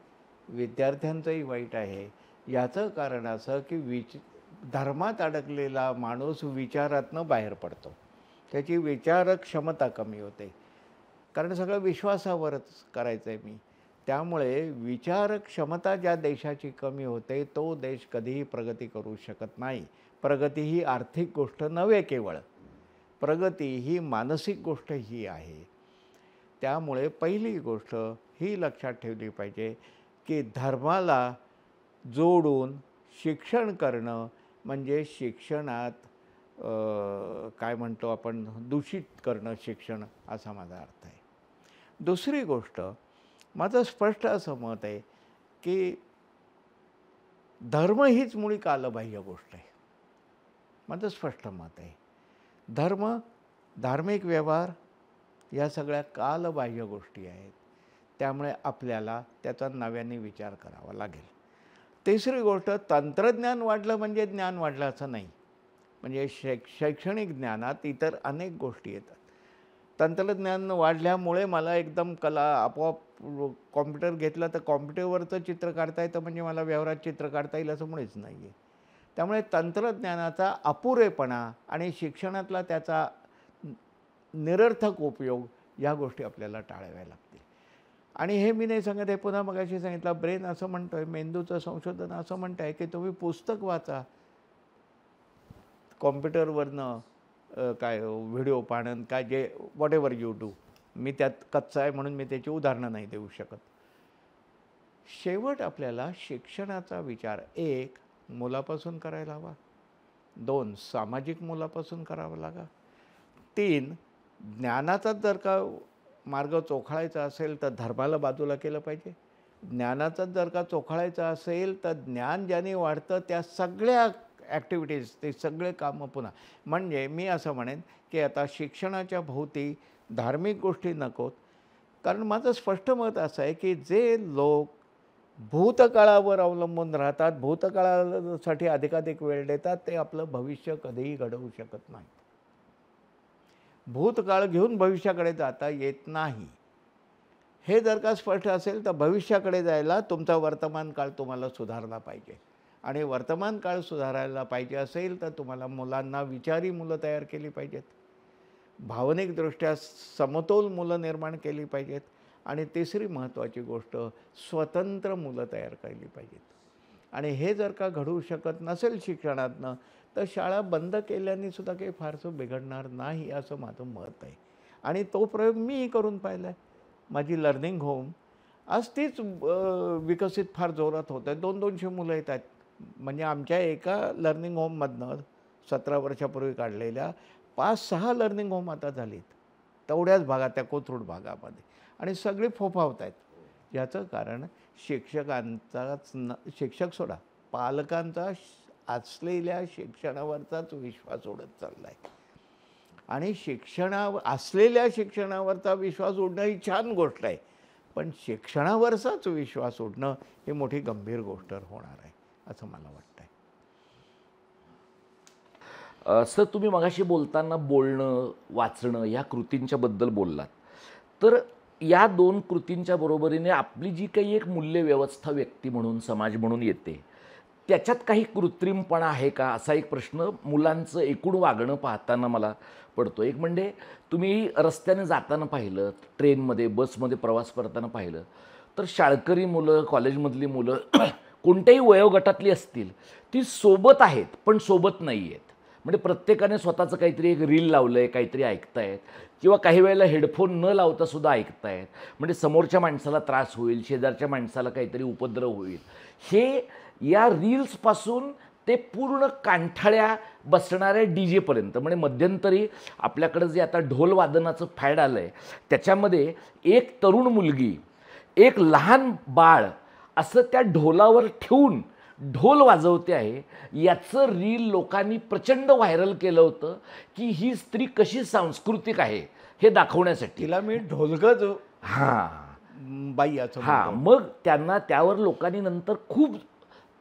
विद्यार्थ्यांचंही वाईट आहे. याचं कारण असं की धर्मात अडकलेला माणूस विचारातनं बाहेर पडतो, त्याची विचारक क्षमता कमी होते, कारण सगळं विश्वासावरच करायचं आहे मी. त्यामुळे विचारक क्षमता ज्या देशाची कमी होते तो देश कधीही प्रगती करू शकत नाही. प्रगती ही आर्थिक गोष्ट नव्हे, केवळ प्रगती ही मानसिक गोष्ट ही आहे. त्यामुळे पहिली गोष्ट ही लक्षात ठेवली पाहिजे की धर्माला जोडून शिक्षण करणं म्हणजे शिक्षणात काय म्हणतो आपण, दूषित करणं शिक्षण, असा माझा अर्थ आहे. दुसरी गोष्ट, माझं स्पष्ट असं मत आहे की धर्म हीच मुळी कालबाह्य गोष्ट आहे. माझं स्पष्ट मत आहे. धार्मिक व्यवहार या सगळ्या कालबाह्य गोष्टी आहेत. त्यामुळे आपल्याला त्याचा नव्याने विचार करावा लागेल. तिसरी गोष्ट, तंत्रज्ञान वाढलं म्हणजे ज्ञान वाढलं असं नाही. म्हणजे शैक्षणिक ज्ञानात इतर अनेक गोष्टी येतात. तंत्रज्ञान वाढल्यामुळे मला एकदम कला आपोआप कॉम्प्युटर घेतला तर कॉम्प्युटरवरचं चित्र काढता येतं म्हणजे मला व्यवहारात चित्र काढता येईल असं मुळीच नाही आहे. त्यामुळे तंत्रज्ञानाचा अपुरेपणा आणि शिक्षणातला त्याचा निरर्थक उपयोग या गोष्टी आपल्याला टाळाव्या लागतील. आणि हे मी नाही सांगत, हे पुन्हा मगाशी सांगितलं, ब्रेन असं म्हणतो आहे, मेंदूचं संशोधन असं म्हणतं आहे की तुम्ही पुस्तक वाचा, कॉम्प्युटरवरनं काय व्हिडिओ पाहणं, काय जे वॉट एव्हर यू डू. मी त्यात कच्चा आहे म्हणून मी त्याची उदाहरणं नाही देऊ शकत. शेवट आपल्याला शिक्षणाचा विचार 1 मुलापासून करायला हवा, 2 सामाजिक मुलापासून करावा लागा, 3 ज्ञानाचाच जर का मार्ग चोखाळायचा असेल तर धर्माला बाजूला केलं पाहिजे. ज्ञानाचाच जर का चोखाळायचं असेल तर ज्ञान ज्याने वाढतं त्या सगळ्या ॲक्टिव्हिटीज, ते सगळे कामं पुन्हा. म्हणजे मी असं म्हणेन की आता शिक्षणाच्या भोवती धार्मिक गोष्टी नकोत. कारण माझं स्पष्ट मत असं आहे की जे लोक भूतकाळावर अवलंबून राहतात, भूतकाळासाठी अधिकाधिक वेळ देतात, ते आपलं भविष्य कधीही घडवू शकत नाही. भूतकाळ घेऊन भविष्याकडे जाता येत नाही. हे जर का स्पष्ट असेल तर भविष्याकडे जायला तुमचा वर्तमान काळ तुम्हाला सुधारला पाहिजे. आणि वर्तमान काळ सुधारायला पाहिजे असेल तर तुम्हाला मुलांना विचारी मुलं तयार केली पाहिजेत, भावनिकदृष्ट्या समतोल मुलं निर्माण केली पाहिजेत, आणि तिसरी महत्त्वाची गोष्ट स्वतंत्र मुलं तयार केली पाहिजेत. आणि हे जर का घडवू शकत नसेल शिक्षणातनं तर शाळा बंद केल्याने सुद्धा काही फारसं बिघडणार नाही असं माझं मत आहे. आणि तो प्रयोग मीही करून पाहिला आहे. माझी लर्निंग होम आज तीच विकसित फार जोरात होत आहे. 200-200 मुलं येत आहेत. म्हणजे आमच्या एका लर्निंग होममधनं 17 वर्षापूर्वी काढलेल्या 5-6 लर्निंग होम आता झालीत तेवढ्याच भागात, त्या कोथरूड भागामध्ये, आणि सगळे फोफावत आहेत. याचं कारण शिक्षकांचाच शिक्षक सोडा, पालकांचा असलेल्या शिक्षणावरचाच विश्वास उडत चालला आहे. आणि असलेल्या शिक्षणावरचा विश्वास उडणं ही छान गोष्ट आहे, पण शिक्षणावरचाच विश्वास उडणं ही मोठी गंभीर गोष्ट होणार आहे असं मला वाटतं आहे. सर, तुम्ही मगाशी बोलताना बोलणं, वाचणं ह्या कृतींच्या बद्दल बोललात. तर या 2 कृतींच्या बरोबरीने आपली जी काही एक मूल्यव्यवस्था व्यक्ती म्हणून, समाज म्हणून येते, त्याच्यात काही कृत्रिमपणा आहे का, असा एक प्रश्न मुलांचं एकूण वागणं पाहताना मला पडतो. एक म्हणजे तुम्ही रस्त्याने जाताना पाहिलं, ट्रेनमध्ये, बसमध्ये प्रवास करताना पाहिलं तर शाळकरी मुलं, कॉलेजमधली मुलं कोणत्याही वयोगटातली असतील, ती सोबत आहेत पण सोबत नाही आहेत. म्हणजे प्रत्येकाने स्वतःचं काहीतरी एक रील लावलं आहे, काहीतरी ऐकतायत, किंवा काही वेळेला हेडफोन न लावतासुद्धा ऐकतायत. म्हणजे समोरच्या माणसाला त्रास होईल, शेजारच्या माणसाला काहीतरी उपद्रव होईल. हे या रील्सपासून ते पूर्ण कांठाळ्या बसणाऱ्या DJ-पर्यंत. म्हणजे मध्यंतरी आपल्याकडं जे आता ढोल वादनाचं फॅड आलं आहे, त्याच्यामध्ये एक तरुण मुलगी, एक लहान बाळ असं त्या ढोलावर ठेवून ढोल वाजवते आहे, याचं रील लोकांनी प्रचंड व्हायरल केलं होतं की ही स्त्री कशी सांस्कृतिक आहे हे दाखवण्यासाठी. तिला मी ढोलगज बाई असं मग त्यांना त्यावर लोकांनी नंतर खूप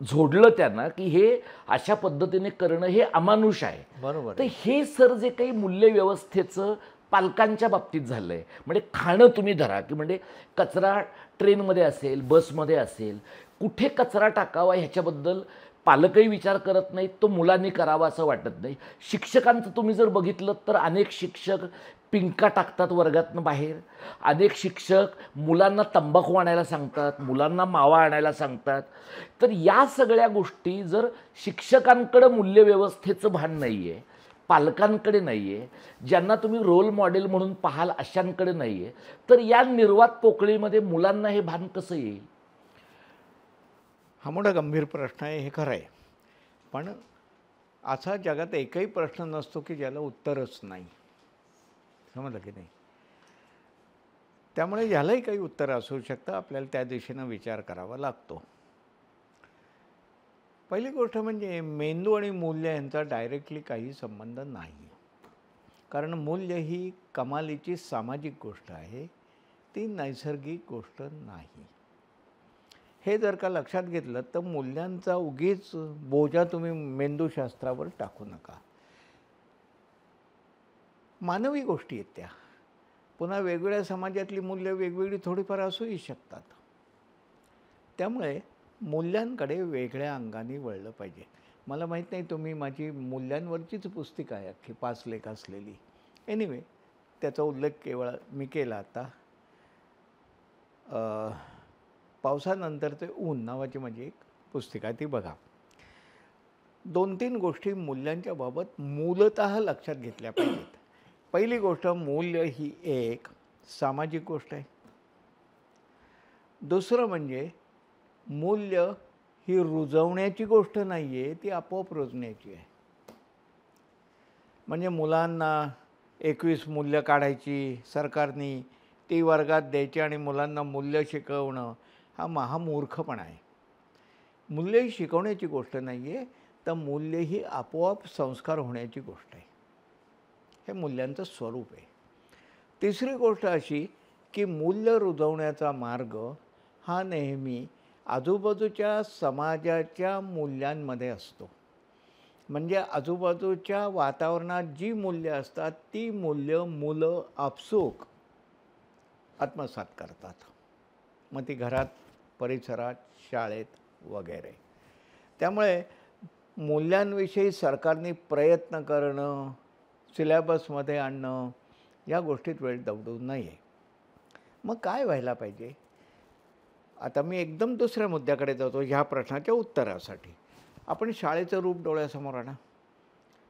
झोडलं त्यांना की हे अशा पद्धतीने करणं हे अमानुष आहे. बरोबर. तर हे सर जे काही मूल्यव्यवस्थेचं पालकांच्या बाबतीत झालं आहे, म्हणजे खाणं तुम्ही धरा की म्हणजे कचरा ट्रेनमध्ये असेल, बसमध्ये असेल, कुठे कचरा टाकावा ह्याच्याबद्दल पालकही विचार करत नाहीत, तो मुलांनी करावा असं वाटत नाही. शिक्षकांचं तुम्ही जर बघितलं तर अनेक शिक्षक पिंका टाकतात वर्गातनं बाहेर, अनेक शिक्षक मुलांना तंबाखू आणायला सांगतात, मुलांना मावा आणायला सांगतात. तर या सगळ्या गोष्टी जर शिक्षकांकडं मूल्यव्यवस्थेचं भान नाही आहे, पालकांकडे नाही आहे, ज्यांना तुम्ही रोल मॉडेल म्हणून पाहाल अशांकडे नाही आहे, तर या निर्वात पोकळीमध्ये मुलांना हे भान कसं येईल? हा मोठा गंभीर प्रश्न आहे, हे खरं आहे. पण असा जगात एकही प्रश्न नसतो की ज्याला उत्तरच नाही, समजलं की नाही. त्यामुळे यालाही काही उत्तर असू शकतं, आपल्याला त्या दिशेनं विचार करावा लागतो. पहिली गोष्ट म्हणजे मेंदू आणि मूल्य यांचा डायरेक्टली काही संबंध नाही. कारण मूल्य ही कमालीची सामाजिक गोष्ट आहे, ती नैसर्गिक गोष्ट नाही. हे जर का लक्षात घेतलं तर मूल्यांचा उगीच बोजा तुम्ही मेंदूशास्त्रावर टाकू नका. मानवी गोष्टी आहेत त्या. पुन्हा वेगवेगळ्या समाजातली मूल्य वेगवेगळी थोडीफार असूही शकतात. त्यामुळे मूल्यांकडे वेगळ्या अंगाने वळलं पाहिजे. मला माहीत नाही, तुम्ही माझी मूल्यांवरचीच पुस्तिका आहे अख्खी 5 लेख असलेली. एनिवे, त्याचा उल्लेख केवळ मी केला आता. पावसानंतरचे ऊन नावाची माझी एक पुस्तिका आहे, ती बघा. 2-3 गोष्टी मूल्यांच्या बाबत मूलतः लक्षात घेतल्या पाहिजेत. पहिली गोष्ट, मूल्य ही एक सामाजिक गोष्ट आहे. दुसरं म्हणजे मूल्य ही रुजवण्याची गोष्ट नाही आहे, ती आपोआप रुजण्याची आहे. म्हणजे मुलांना 21 मूल्य काढायची सरकारने, ती वर्गात द्यायची आणि मुलांना मूल्य शिकवणं हा महामूर्खपणा आहे. मूल्य ही शिकवण्याची गोष्ट नाही आहे, तर मूल्य ही आपोआप संस्कार होण्याची गोष्ट आहे. हे मूल्यांचं स्वरूप आहे. तिसरी गोष्ट अशी की मूल्य रुजवण्याचा मार्ग हा नेहमी आजूबाजूच्या समाजाच्या मूल्यांमध्ये असतो. म्हणजे आजूबाजूच्या वातावरणात जी मूल्य असतात ती मूल्य मुलं आपसूक आत्मसात करतात. मग ती घरात, परिसरात, शाळेत वगैरे. त्यामुळे मूल्यांविषयी सरकारने प्रयत्न करणं, सिलेबसमध्ये आणणं, या गोष्टीत वेळ दवडू नये. मग काय व्हायला पाहिजे? आता मी एकदम दुसऱ्या मुद्द्याकडे जातो ह्या प्रश्नाच्या उत्तरासाठी. आपण शाळेचं रूप डोळ्यासमोर आणा.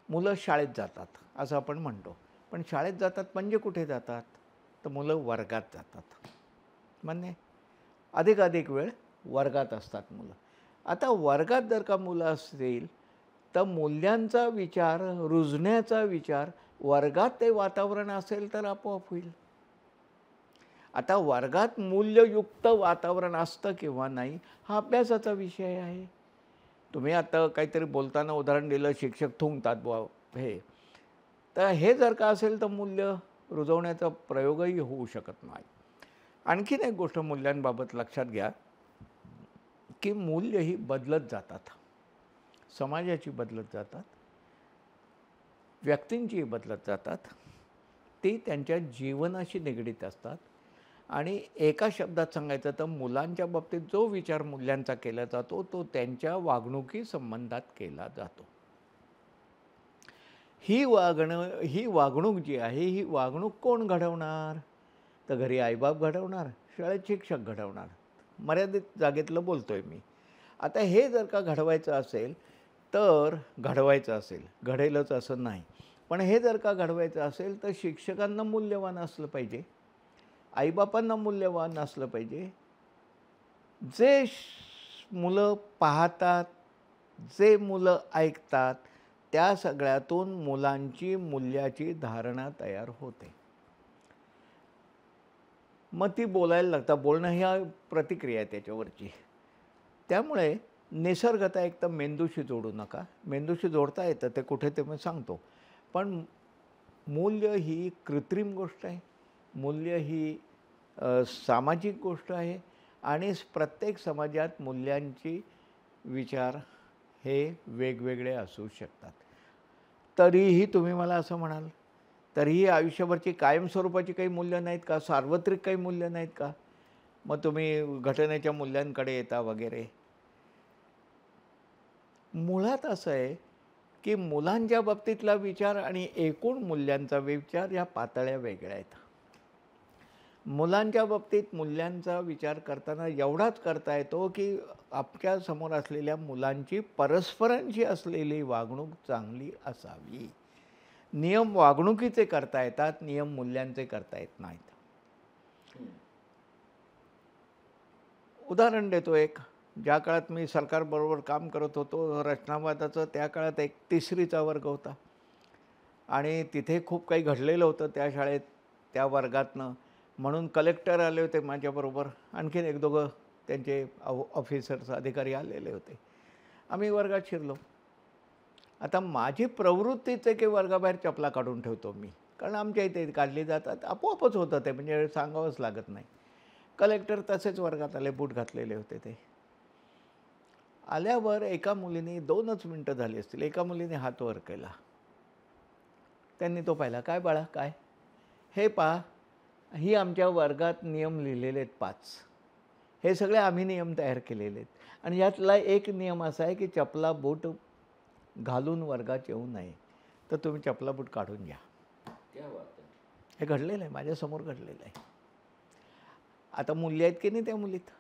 मुलं शाळेत जातात असं आपण म्हणतो, पण शाळेत जातात म्हणजे कुठे जातात? तर मुलं वर्गात जातात. म्हणजे अधिकाधिक वेळ वर्गात असतात मुलं. आता वर्गात जर का मुलं असतील तर मूल्यांचा विचार, रुजण्याचा विचार वर्गात ते वातावरण असेल तर आपोआप होईल. आता वर्गात मूल्ययुक्त वातावरण असतं किंवा नाही हा अभ्यासाचा विषय आहे. तुम्ही आता काहीतरी बोलताना उदाहरण दिलं, शिक्षक थुंकतात बुवा हे, तर हे जर का असेल तर मूल्य रुजवण्याचा प्रयोगही होऊ शकत नाही. आणखीन एक गोष्ट मूल्यांबाबत लक्षात घ्या की मूल्य ही बदलत जातात. समाजाची बदलत जातात, व्यक्तींची बदलत जातात. ती त्यांच्या जीवनाशी निगडीत असतात. आणि एका शब्दात सांगायचं तर मुलांच्या बाबतीत जो विचार मूल्यांचा केला जातो तो त्यांच्या वागणुकी संबंधात केला जातो. ही वागणूक जी आहे ही वागणूक कोण घडवणार? तर घरी आईबाप घडवणार, शाळेत शिक्षक घडवणार. मर्यादित जागेतलं बोलतोय मी. आता हे जर का घडवायचं असेल तर घडेलच असं नाही, पण हे जर का घडवायचं असेल तर शिक्षकांना मूल्यवान असलं पाहिजे, आईबापांना मूल्यवान असलं पाहिजे. जे मुलं पाहतात, जे मुलं ऐकतात, त्या सगळ्यातून मुलांची मूल्याची धारणा तयार होते. मग ती बोलायला लागतात. बोलणं ह्या प्रतिक्रिया आहे त्याच्यावरची. त्यामुळे निसर्गता एक तर मेंदूशी जोडू नका. मेंदूशी जोडता येतं ते कुठे ते मी सांगतो, पण मूल्य ही कृत्रिम गोष्ट आहे. मूल्य ही सामाजिक गोष्ट आहे आणि प्रत्येक समाजात मूल्यांची विचार हे वेगवेगळे असू शकतात. तरीही तुम्ही मला असं म्हणाल, तरीही आयुष्यभरची कायमस्वरूपाची काही मूल्य नाहीत का? सार्वत्रिक काही मूल्य नाहीत का? मग तुम्ही घटनेच्या मूल्यांकडे येता वगैरे. मुळात असं आहे की मुलांच्या बाबतीतला विचार आणि एकूण मूल्यांचा विचार या पातळ्या वेगळ्या आहेत. मुलांच्या बाबतीत मूल्यांचा विचार करताना एवढाच करता येतो की आपल्या समोर असलेल्या मुलांची परस्परांशी असलेली वागणूक चांगली असावी. नियम वागणुकीचे करता येतात, नियम मूल्यांचे करता येत नाहीत. उदाहरण देतो एक. ज्या काळात मी सरकारबरोबर काम करत होतो रचनावादाचं, त्या काळात एक 3रीचा वर्ग होता आणि तिथे खूप काही घडलेलं होतं त्या शाळेत, त्या वर्गातनं. म्हणून कलेक्टर आले होते माझ्याबरोबर, आणखीन 1-2 त्यांचे ऑफिसर्स, अधिकारी आलेले होते. आम्ही वर्गात शिरलो. आता माझी प्रवृत्तीच आहे की वर्गाबाहेर चपला काढून ठेवतो मी, कारण आमच्या इथे काढली जातात. आपोआपच होतं ते, म्हणजे सांगावंच लागत नाही. कलेक्टर तसेच वर्गात आले, बूट घातलेले होते ते. आल्यावर एका मुलीने 2च मिनटं झाली असतील, एका मुलीने हात वर केला त्यांनी तो पाहिला. काय बाळा काय? हे पहा, ही आमच्या वर्गात नियम लिहिलेले आहेत 5. हे सगळे आम्ही नियम तयार केलेले आहेत आणि यातला एक नियम असा आहे की चपला बूट घालून वर्गात येऊ नये. तर तुम्ही चपला बूट काढून घ्या. हे घडलेलं आहे, माझ्यासमोर घडलेलं आहे. आता मुली आहेत की नाही त्या मुलीत?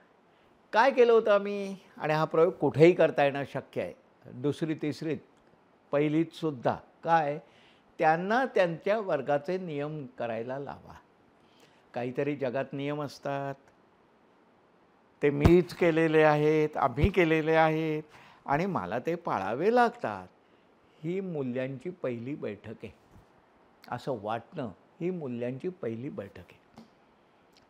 काय केलं होतं आम्ही? आणि हा प्रयोग कुठेही करता येणं शक्य आहे, 2री 3रीत 1लीत सुद्धा. काय? त्यांना त्यांच्या वर्गाचे नियम करायला लावा. काहीतरी जगात नियम असतात, ते मीच केलेले आहेत, आम्ही केलेले आहेत आणि मला ते पाळावे लागतात. ही मूल्यांची पहिली बैठक आहे. असं वाटणं ही मूल्यांची पहिली बैठक आहे.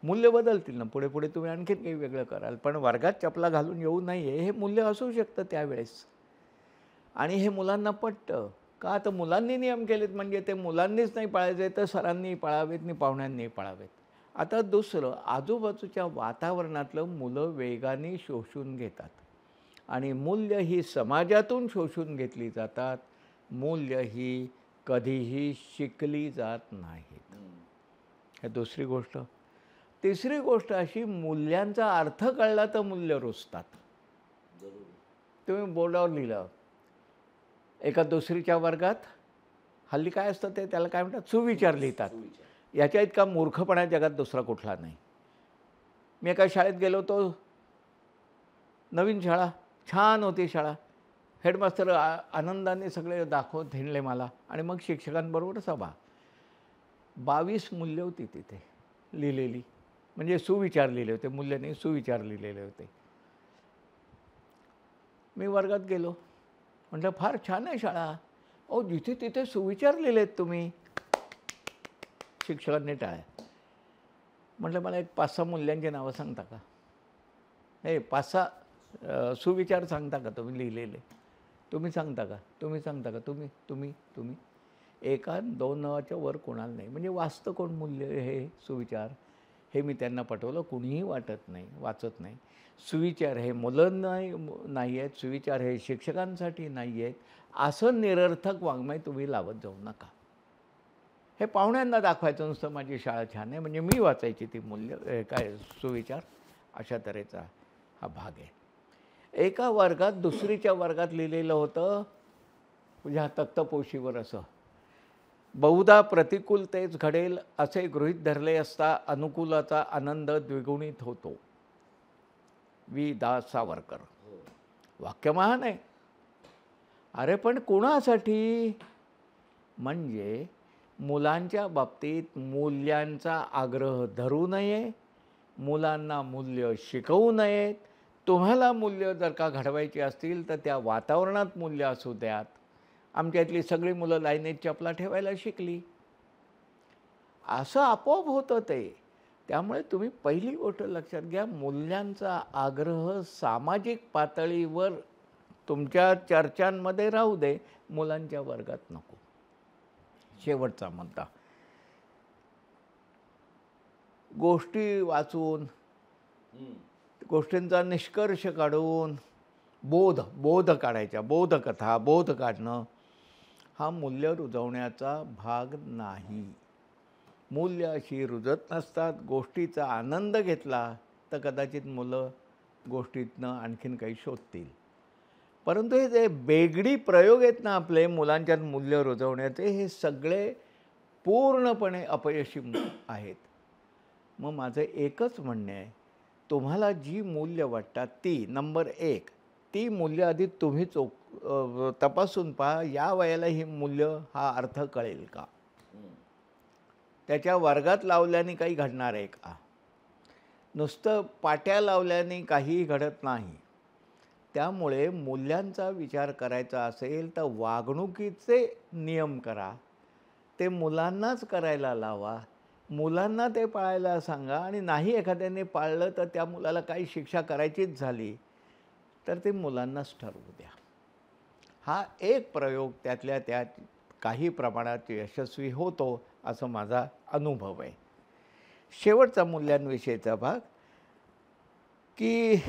मूल्य बदलतील ना, पुढे पुढे तुम्ही आणखीन काही वेगळं कराल, पण वर्गात चपला घालून येऊ नये हे मूल्य असू शकतं त्यावेळेस. आणि हे मुलांना पटतं का? तर मुलांनी नियम केलेत म्हणजे ते मुलांनीच नाही पाळायचे, तर सरांनी पाळावेत आणि पाहुण्यांनी पाळावेत. आता दुसरं, आजूबाजूच्या वातावरणातलं मुलं वेगाने शोषून घेतात आणि मूल्य ही समाजातून शोषून घेतली जातात. मूल्य ही कधीही शिकली जात नाहीत. हे 2री गोष्ट. 3री गोष्ट अशी, मूल्यांचा अर्थ कळला तर मूल्य रुजतात. तुम्ही बोर्डावर लिहिलं, एका 2रीच्या वर्गात हल्ली काय असतं ते, त्याला काय म्हणतात, सुविचार लिहितात. याच्या इतका मूर्खपणा जगात दुसरा कुठला नाही. मी एका शाळेत गेलो होतो, नवीन शाळा, छान होती शाळा. हेडमास्तर आनंदाने सगळे दाखवत हिंडले मला आणि मग शिक्षकांबरोबर सभा. 22 मूल्य होती तिथे लिहिलेली, म्हणजे सुविचार लिहिले होते, मूल्य नाही सुविचार लिहिलेले होते. मी वर्गात गेलो, म्हटलं फार छान आहे शाळा. अहो जिथे तिथे सुविचार लिहिलेत तुम्ही. शिक्षकांनी टाळ्या. म्हटलं मला एक 5-6 मूल्यांची नावं सांगता का? हे 5-6 सुविचार सांगता का तुम्ही लिहिलेले? तुम्ही सांगता का? तुम्ही सांगता का? तुम्ही 1-2 नावाच्या वर कोणाला नाही. म्हणजे वाचतं कोण मूल्य हे सुविचार? हे मी त्यांना पटवलं. कुणीही वाटत नाही, वाचत नाही. सुविचार हे मुलं नाही आहेत, सुविचार हे शिक्षकांसाठी नाही आहेत. असं निरर्थक वाङ्मय तुम्ही लावत जाऊ नका. हे पाहुण्यांना दाखवायचं नुसतं माझी शाळा छान आहे, म्हणजे मी वाचायची ती मूल्य काय सुविचार, अशा तऱ्हेचा हा भाग आहे. एका वर्गात 2रीच्या वर्गात लिहिलेलं होतं, ह्या तक्तपोशीवर असं, बहुधा प्रतिकूलतेच घडेल असे गृहीत धरले असता अनुकूलाचा आनंद द्विगुणित होतो. वि. दा. सावरकर. वाक्य महान आहे. अरे पण कोणासाठी? म्हणजे मुलांच्या बाबतीत मूल्यांचा आग्रह धरू नये, मुलांना मूल्य शिकवू नयेत. तुम्हाला मूल्य जर का घडवायची असतील तर त्या वातावरणात मूल्य असू द्यात. आमच्या इथली सगळी मुलं लाईनीत चपला ठेवायला शिकली, असं आपोआप होतं ते. त्यामुळे तुम्ही पहिली गोष्ट लक्षात घ्या, मूल्यांचा आग्रह सामाजिक पातळीवर तुमच्या चर्चांमध्ये राहू दे, मुलांच्या वर्गात नको. शेवटचा मुद्दा, गोष्टी वाचून, गोष्टींचा निष्कर्ष काढून बोध काढायच्या, बोधकथा, बोध काढणं हा मूल्य रुजवण्याचा भाग नाही. मूल्य अशी रुजत नसतात. गोष्टीचा आनंद घेतला तर कदाचित मुलं गोष्टीतनं आणखीन काही शोधतील. परंतु हे जे बेगडी प्रयोग आहेत ना आपले मुलांच्यात मूल्य रुजवण्याचे, हे सगळे पूर्णपणे अपयशी आहेत. मग माझं एकच म्हणणे आहे, तुम्हाला जी मूल्य वाटतात ती, नंबर 1, ती मूल्य आधी तुम्ही तपासून पहा, या वयाला ही मूल्य हा अर्थ कळेल का? त्याच्या वर्गात लावल्याने काही घडणार आहे का? नुसतं पाट्या लावल्याने काहीही घडत नाही. त्यामुळे मूल्यांचा विचार करायचा असेल तर वागणुकीचे नियम करा, ते मुलांनाच करायला लावा, मुलांना ते पाळायला सांगा. आणि नाही एखाद्याने पाळलं तर त्या मुलाला काही शिक्षा करायचीच झाली तर ते मुलांनाच ठरवू द्या. हा एक प्रयोग त्यातल्या त्यात काही प्रमाणात यशस्वी होतो असं माझा अनुभव आहे. शेवटचा मूल्यांविषयीचा भाग, की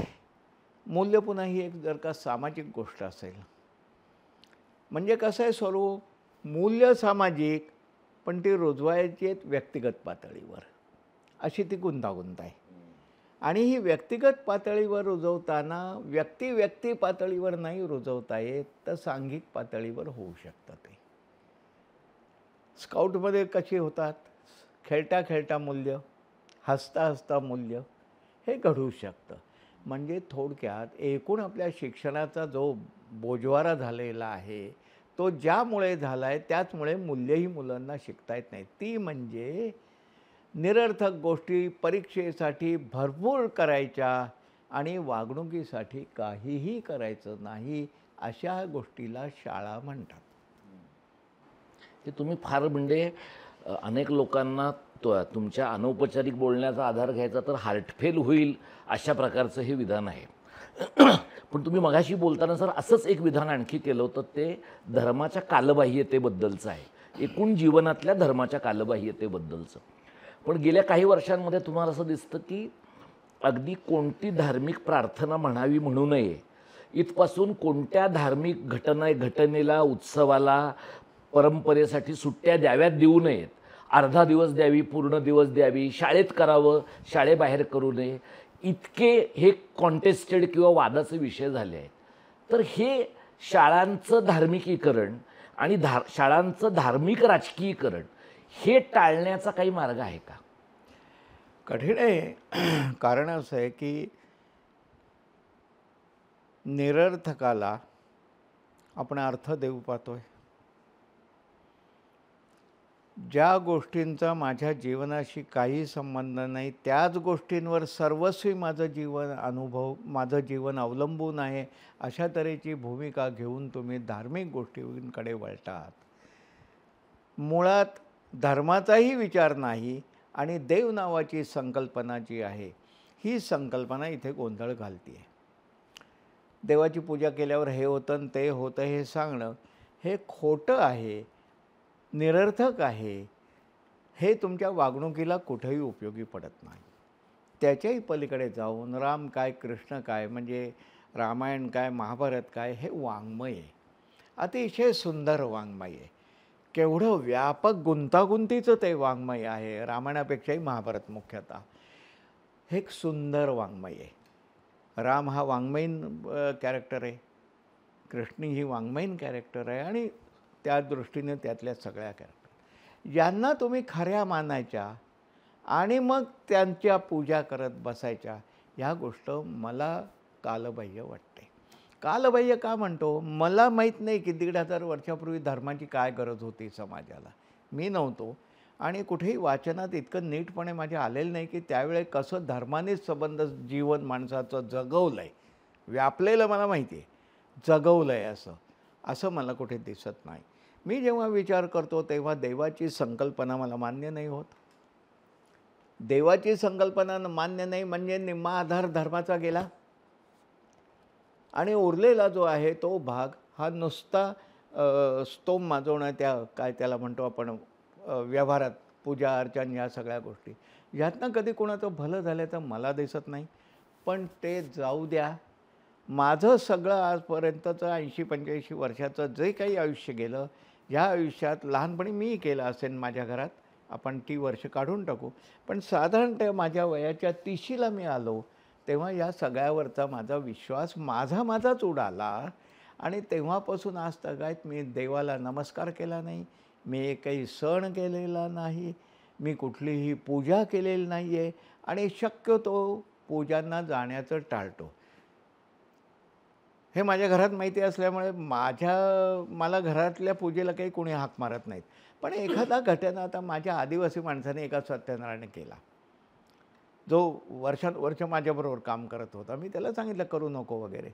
मूल्य पुन्हा ही एक जर का सामाजिक गोष्ट असेल, म्हणजे कसं आहे स्वरूप, मूल्य सामाजिक पण ती रुजवायची आहेत व्यक्तिगत पातळीवर, अशी ती गुंतागुंत आहे. आणि ही व्यक्तिगत पातळीवर रुजवताना व्यक्ती पातळीवर नाही रुजवता येत, तर सांघिक पातळीवर होऊ शकतं. ते स्काउटमध्ये कशी होतात, खेळता खेळता मूल्य, हसता हसता मूल्य हे घडू शकतं. म्हणजे थोडक्यात एकूण आपल्या शिक्षणाचा जो बोजवारा झालेला आहे, तो ज्यामुळे झाला आहे त्याचमुळे मूल्यही मुलांना शिकता येत नाही. ती म्हणजे निरर्थक गोष्टी परीक्षेसाठी भरपूर करायच्या आणि वागणुकीसाठी काहीही करायचं नाही, अशा गोष्टीला शाळा म्हणतात. ते तुम्ही फार म्हणजे अनेक लोकांना तुमच्या अनौपचारिक बोलण्याचा आधार घ्यायचा तर हार्टफेल होईल अशा प्रकारचं हे विधान आहे. पण तुम्ही मगाशी बोलताना सर असंच एक विधान आणखी केलं होतं, ते धर्माच्या कालबाह्यतेबद्दलचं आहे, एकूण जीवनातल्या धर्माच्या कालबाह्यतेबद्दलचं. पण गेल्या काही वर्षांमध्ये तुम्हाला असं दिसतं की अगदी कोणती धार्मिक प्रार्थना म्हणावी म्हणू नये इथपासून कोणत्या धार्मिक घटनेला, उत्सवाला, परंपरेसाठी सुट्ट्या द्याव्यात देऊ नयेत, अर्धा दिवस द्यावी, पूर्ण दिवस द्यावी, शाळेत करावं, शाळेबाहेर करू नये, इतके हे कॉन्टेस्टेड किंवा वादाचे विषय झाले आहेत. तर हे शाळांचं धार्मिकीकरण आणि शाळांचं धार्मिक राजकीयकरण हे टाळण्याचा काही मार्ग आहे का? कठीण आहे. कारण असं आहे की निरर्थकाला आपण अर्थ देऊ पाहतोय. ज्या गोष्टींचा माझ्या जीवनाशी काही संबंध नाही, त्याच गोष्टींवर सर्वस्वी माझं जीवन अवलंबून आहे, अशा तऱ्हेची भूमिका घेऊन तुम्ही धार्मिक गोष्टींकडे वळतात. मुळात धर्माचाही विचार नाही आणि देव नावाची संकल्पना जी आहे, ही संकल्पना इथे गोंधळ घालते आहे. देवाची पूजा केल्यावर हे होतं आणि ते होतं हे सांगणं हे खोटं आहे, निरर्थक आहे. हे तुमच्या वागणुकीला कुठेही उपयोगी पडत नाही. त्याच्याही पलीकडे जाऊन राम काय, कृष्ण काय, म्हणजे रामायण काय, महाभारत काय, हे वाङ्मय आहे. अतिशय सुंदर वाङ्मय आहे. केवढं व्यापक गुंतागुंतीचं ते वाङ्मय आहे. रामायणापेक्षाही महाभारत मुख्यतः हे एक सुंदर वाङ्मय आहे. राम हा वाङ्मयीन कॅरेक्टर आहे, कृष्ण ही वाङ्मयीन कॅरेक्टर आहे आणि त्या दृष्टीने त्यातल्या सगळ्या कॅरेक्टर यांना तुम्ही खऱ्या मानायच्या आणि मग त्यांच्या पूजा करत बसायच्या, ह्या गोष्ट मला कालबाह्य वाटते. कालबाह्य का म्हणतो? मला माहीत नाही की 1,500 वर्षापूर्वी धर्माची काय गरज होती समाजाला. मी नव्हतो आणि कुठेही वाचनात इतकं नीटपणे माझ्या आलेलं नाही की त्यावेळेस कसं धर्मानेच संबंध जीवन माणसाचं जगवलं आहे, व्यापलेलं मला माहिती आहे, जगवलं आहे असं मला कुठे दिसत नाही. मी जेव्हा विचार करतो तेव्हा देवाची संकल्पना मला मान्य नाही होत. देवाची संकल्पना मान्य नाही म्हणजे निम्मा आधार धर्माचा गेला आणि उरलेला जो आहे तो भाग हा नुसता स्तोम माजवणं, काय त्याला म्हणतो आपण व्यवहारात, पूजा अर्चन, या सगळ्या गोष्टी ह्यातनं कधी कोणाचं भलं झालं तर मला दिसत नाही. पण ते जाऊ द्या. माझं सगळं आजपर्यंतचं 80-85 वर्षाचं जे काही आयुष्य गेलं, ह्या आयुष्यात लहानपणी मी केलं असेल माझ्या घरात, आपण ती वर्ष काढून टाकू, पण साधारणतः माझ्या वयाच्या 30शीला मी आलो तेव्हा या सगळ्यावरचा माझा विश्वास माझाच उडाला आणि तेव्हापासून आज तगायत मी देवाला नमस्कार केला नाही, मी एकही सण केलेला नाही, मी कुठलीही पूजा केलेली नाही आहे आणि शक्यतो पूजांना जाण्याचं टाळतो. हे माझ्या घरात माहिती असल्यामुळे मला घरातल्या पूजेला काही कोणी हाक मारत नाहीत. पण एखादा घटना आता माझ्या आदिवासी माणसाने एका सत्यनारायण केला, जो वर्षानुवर्ष माझ्याबरोबर काम करत होता. मी त्याला सांगितलं करू नको वगैरे,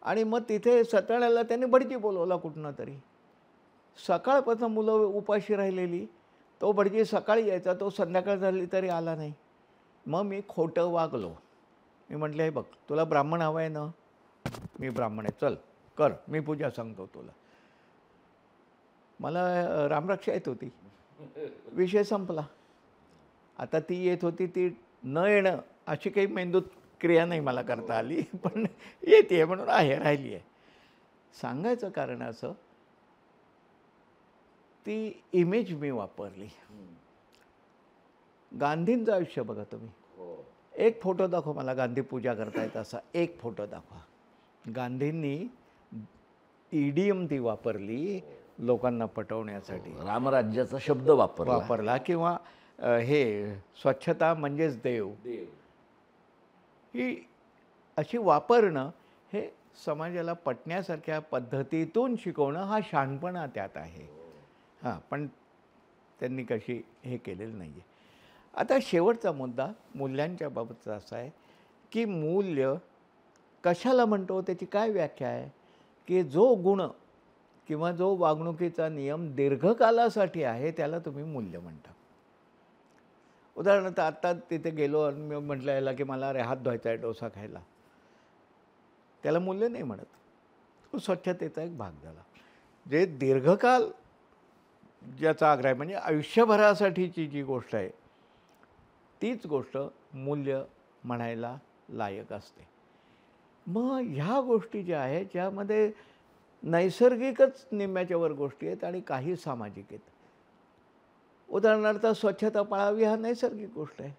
आणि मग तिथे सत्यनारायणला त्यांनी भटजी बोलवला कुठनं तरी. सकाळपासून मुलं उपाशी राहिलेली, तो भटजी सकाळी यायचा, तो संध्याकाळ झाली तरी आला नाही. मग मी खोटं वागलो. मी म्हटलं, हे बघ, तुला ब्राह्मण हवं आहे ना, मी ब्राह्मण आहे, चल कर, मी पूजा सांगतो तुला. मला रामरक्षा येत होती, विषय संपला. आता ती येत होती, ती न येणं अशी काही मेंदूत क्रिया नाही मला करता आली, पण येते म्हणून राहिली आहे. सांगायचं कारण असं, ती इमेज मी वापरली. गांधींचं आयुष्य बघा तुम्ही. एक फोटो दाखवा मला गांधी पूजा करतायत असा एक फोटो दाखवा. गांधींनी इडियम ती वापरली लोकांना पटवण्यासाठी. रामराज्याचा शब्द वापरला किंवा हे स्वच्छता म्हणजेच देव ही अशी वापरणं हे समाजाला पटण्यासारख्या पद्धतीतून शिकवणं हा शहाणपणा त्यात आहे. हां, पण त्यांनी कशी हे केलेलं नाही आहे. आता शेवटचा मुद्दा मूल्यांच्या बाबतचा असा आहे की मूल्य कशाला म्हणतो, त्याची काय व्याख्या आहे की जो गुण किंवा जो वागणुकीचा नियम दीर्घकालासाठी आहे त्याला तुम्ही मूल्य म्हणता. उदाहरणार्थ आत्ता तिथे गेलो आणि मी म्हटलं याला की मला हात धुवायचा आहे डोसा खायला, त्याला मूल्य नाही म्हणत. तो स्वच्छतेचा एक भाग झाला. जे दीर्घकाल ज्याचा आग्रह आहे म्हणजे आयुष्यभरासाठीची जी गोष्ट आहे तीच गोष्ट मूल्य म्हणायला लायक असते. मग ह्या गोष्टी ज्या आहेत ज्यामध्ये नैसर्गिकच निम्म्याच्या वर गोष्टी आहेत आणि काही सामाजिक आहेत. उदाहरणार्थ स्वच्छता पाळावी हा नैसर्गिक गोष्ट आहे.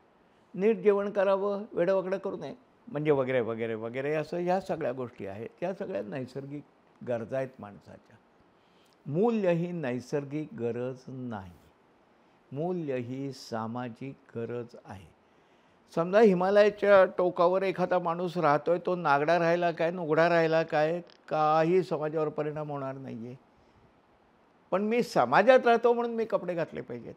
नीट जेवण करावं, वेडंवाकडं करू नये म्हणजे वगैरे वगैरे वगैरे असं ह्या सगळ्या गोष्टी आहेत. त्या सगळ्या नैसर्गिक गरजा आहेत माणसाच्या. मूल्य ही नैसर्गिक गरज नाही. मूल्य ही सामाजिक गरज आहे. समजा हिमालयाच्या टोकावर एखादा माणूस राहतोय, तो नागडा राहिला काय नुगडा राहिला काय काही समाजावर परिणाम होणार नाही आहे. पण मी समाजात राहतो म्हणून मी कपडे घातले पाहिजेत.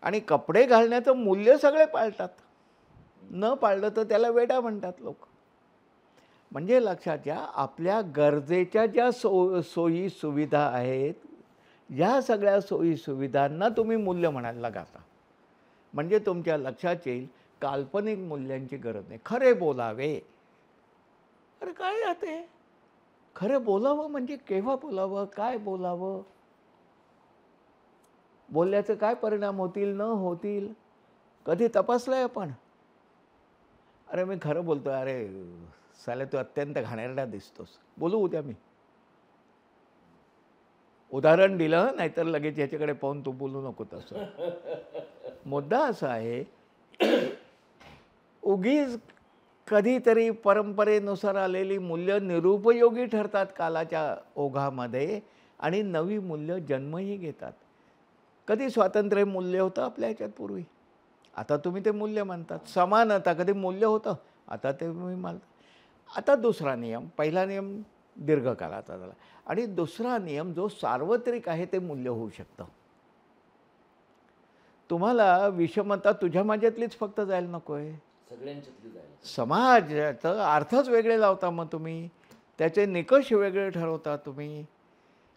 आणि कपडे घालण्याचं मूल्य सगळे पाळतात. न पाळलं तर त्याला वेडा म्हणतात लोक. म्हणजे लक्षात घ्या, आपल्या गरजेच्या ज्या सोयी सुविधा आहेत या सगळ्या सोयी सुविधांना तुम्ही मूल्य म्हणायला लागता. म्हणजे तुमच्या लक्षात येईल काल्पनिक मूल्यांची गरज नाही. खरे बोलावे. अरे काय राहते खरं बोलावं म्हणजे केव्हा बोलावं, काय बोलावं, बोलल्याचे काय परिणाम होतील न होतील कधी तपासलंय आपण. अरे मी खरं बोलतो, अरे साले तू अत्यंत घाणेरडा दिसतोस, बोलू उद्या मी. उदाहरण दिलं, नाहीतर लगेच याच्याकडे पाहून तू बोलू नको तसं. मुद्दा असा आहे की उगीच कधीतरी परंपरेनुसार आलेली मूल्य निरुपयोगी ठरतात कालाच्या ओघामध्ये आणि नवी मूल्य जन्मही घेतात. कधी स्वातंत्र्य मूल्य होतं आपल्या ह्याच्यात पूर्वी, आता तुम्ही ते मूल्य म्हणतात. समानता कधी मूल्य होतं, आता ते तुम्ही मानता. आता दुसरा नियम, पहिला नियम दीर्घकालाचा झाला आणि दुसरा नियम जो सार्वत्रिक आहे ते मूल्य होऊ शकतं. तुम्हाला विषमता तुझ्या माझ्यातलीच फक्त जायला नको आहे, सगळ्यांच्यातली जायला. समाजाचं अर्थच वेगळे लावता. मग तुम्ही त्याचे निकष वेगळे ठरवता तुम्ही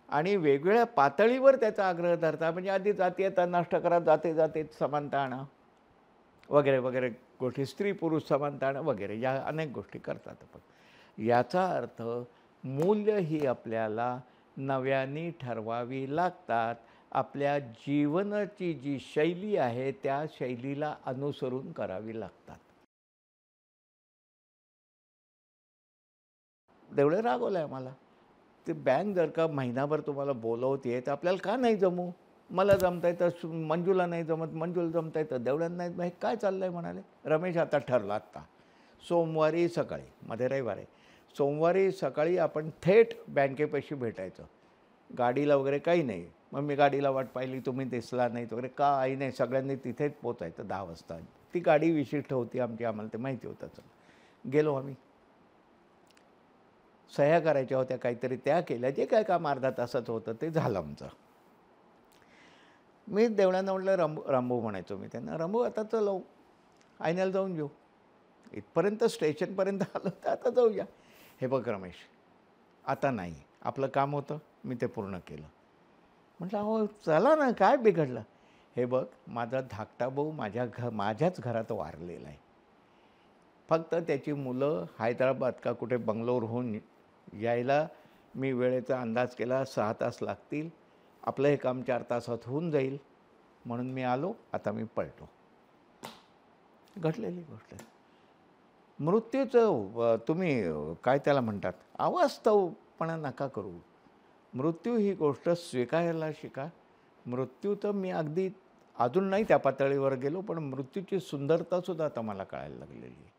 आणि वेगवेगळ्या पातळीवर त्याचा आग्रह धरता. म्हणजे आधी जातीयता नष्ट करा, जाती जातीत समानता आणा वगैरे वगैरे गोष्टी, स्त्री पुरुष समानता आणा वगैरे या अनेक गोष्टी करतात. पण याचा अर्थ मूल्य ही आपल्याला नव्याने ठरवावी लागतात. आपल्या जीवनाची जी शैली आहे त्या शैलीला अनुसरून करावी लागतात. तेवढं रागवलं आहे मला. ते बँक जर का महिनाभर तुम्हाला बोलवते तर आपल्याला का नाही जमू, मला जमता येतं, मंजूला नाही जमत, मंजूला जमता येतं, देवळ्यांना नाही. मग काय चाललं आहे म्हणाले. रमेश आता ठरलं, आत्ता सोमवारी सकाळी, मध्ये रविवार आहे, सोमवारी सकाळी आपण थेट बँकेपाशी भेटायचं. गाडीला वगैरे काही नाही. मग मी गाडीला वाट पाहिली, तुम्ही दिसला नाहीत वगैरे, काही नाही, सगळ्यांनी तिथेच पोचायचं 10 वाजता. ती गाडी विशिष्ट होती आमची, आम्हाला ते माहिती होतं. चला गेलो आम्ही. सह्या करायच्या होत्या काहीतरी, त्या केल्या. जे काय काम अर्धा तासाचं होतं ते झालं आमचं. मी देवळांना म्हटलं, रांबू म्हणायचो मी त्यांना, रांबू आता चलो आयन्याला जाऊन घेऊ. इथपर्यंत स्टेशनपर्यंत आलो तर आता जाऊया. हे बघ रमेश, आता नाही, आपलं काम होतं, मी ते पूर्ण केलं. म्हटलं अहो चला ना, काय बिघडलं. हे बघ, माझा धाकटा भाऊ माझ्याच घरात वारलेला आहे. फक्त त्याची मुलं हैदराबाद का कुठे बंगलोरहून यायला मी वेळेचा अंदाज केला, 6 तास लागतील. आपलं हे काम 4 तासात होऊन जाईल म्हणून मी आलो, आता मी पळतो. घडलेली गोष्ट आहे. मृत्यूचं तुम्ही काय त्याला म्हणतात, अवास्तवपणा नका करू. मृत्यू ही गोष्ट स्वीकारायला शिका. मृत्यू तर मी अगदी अजून नाही त्या पातळीवर गेलो, पण मृत्यूची सुंदरतासुद्धा आता मला कळायला लागलेली आहे.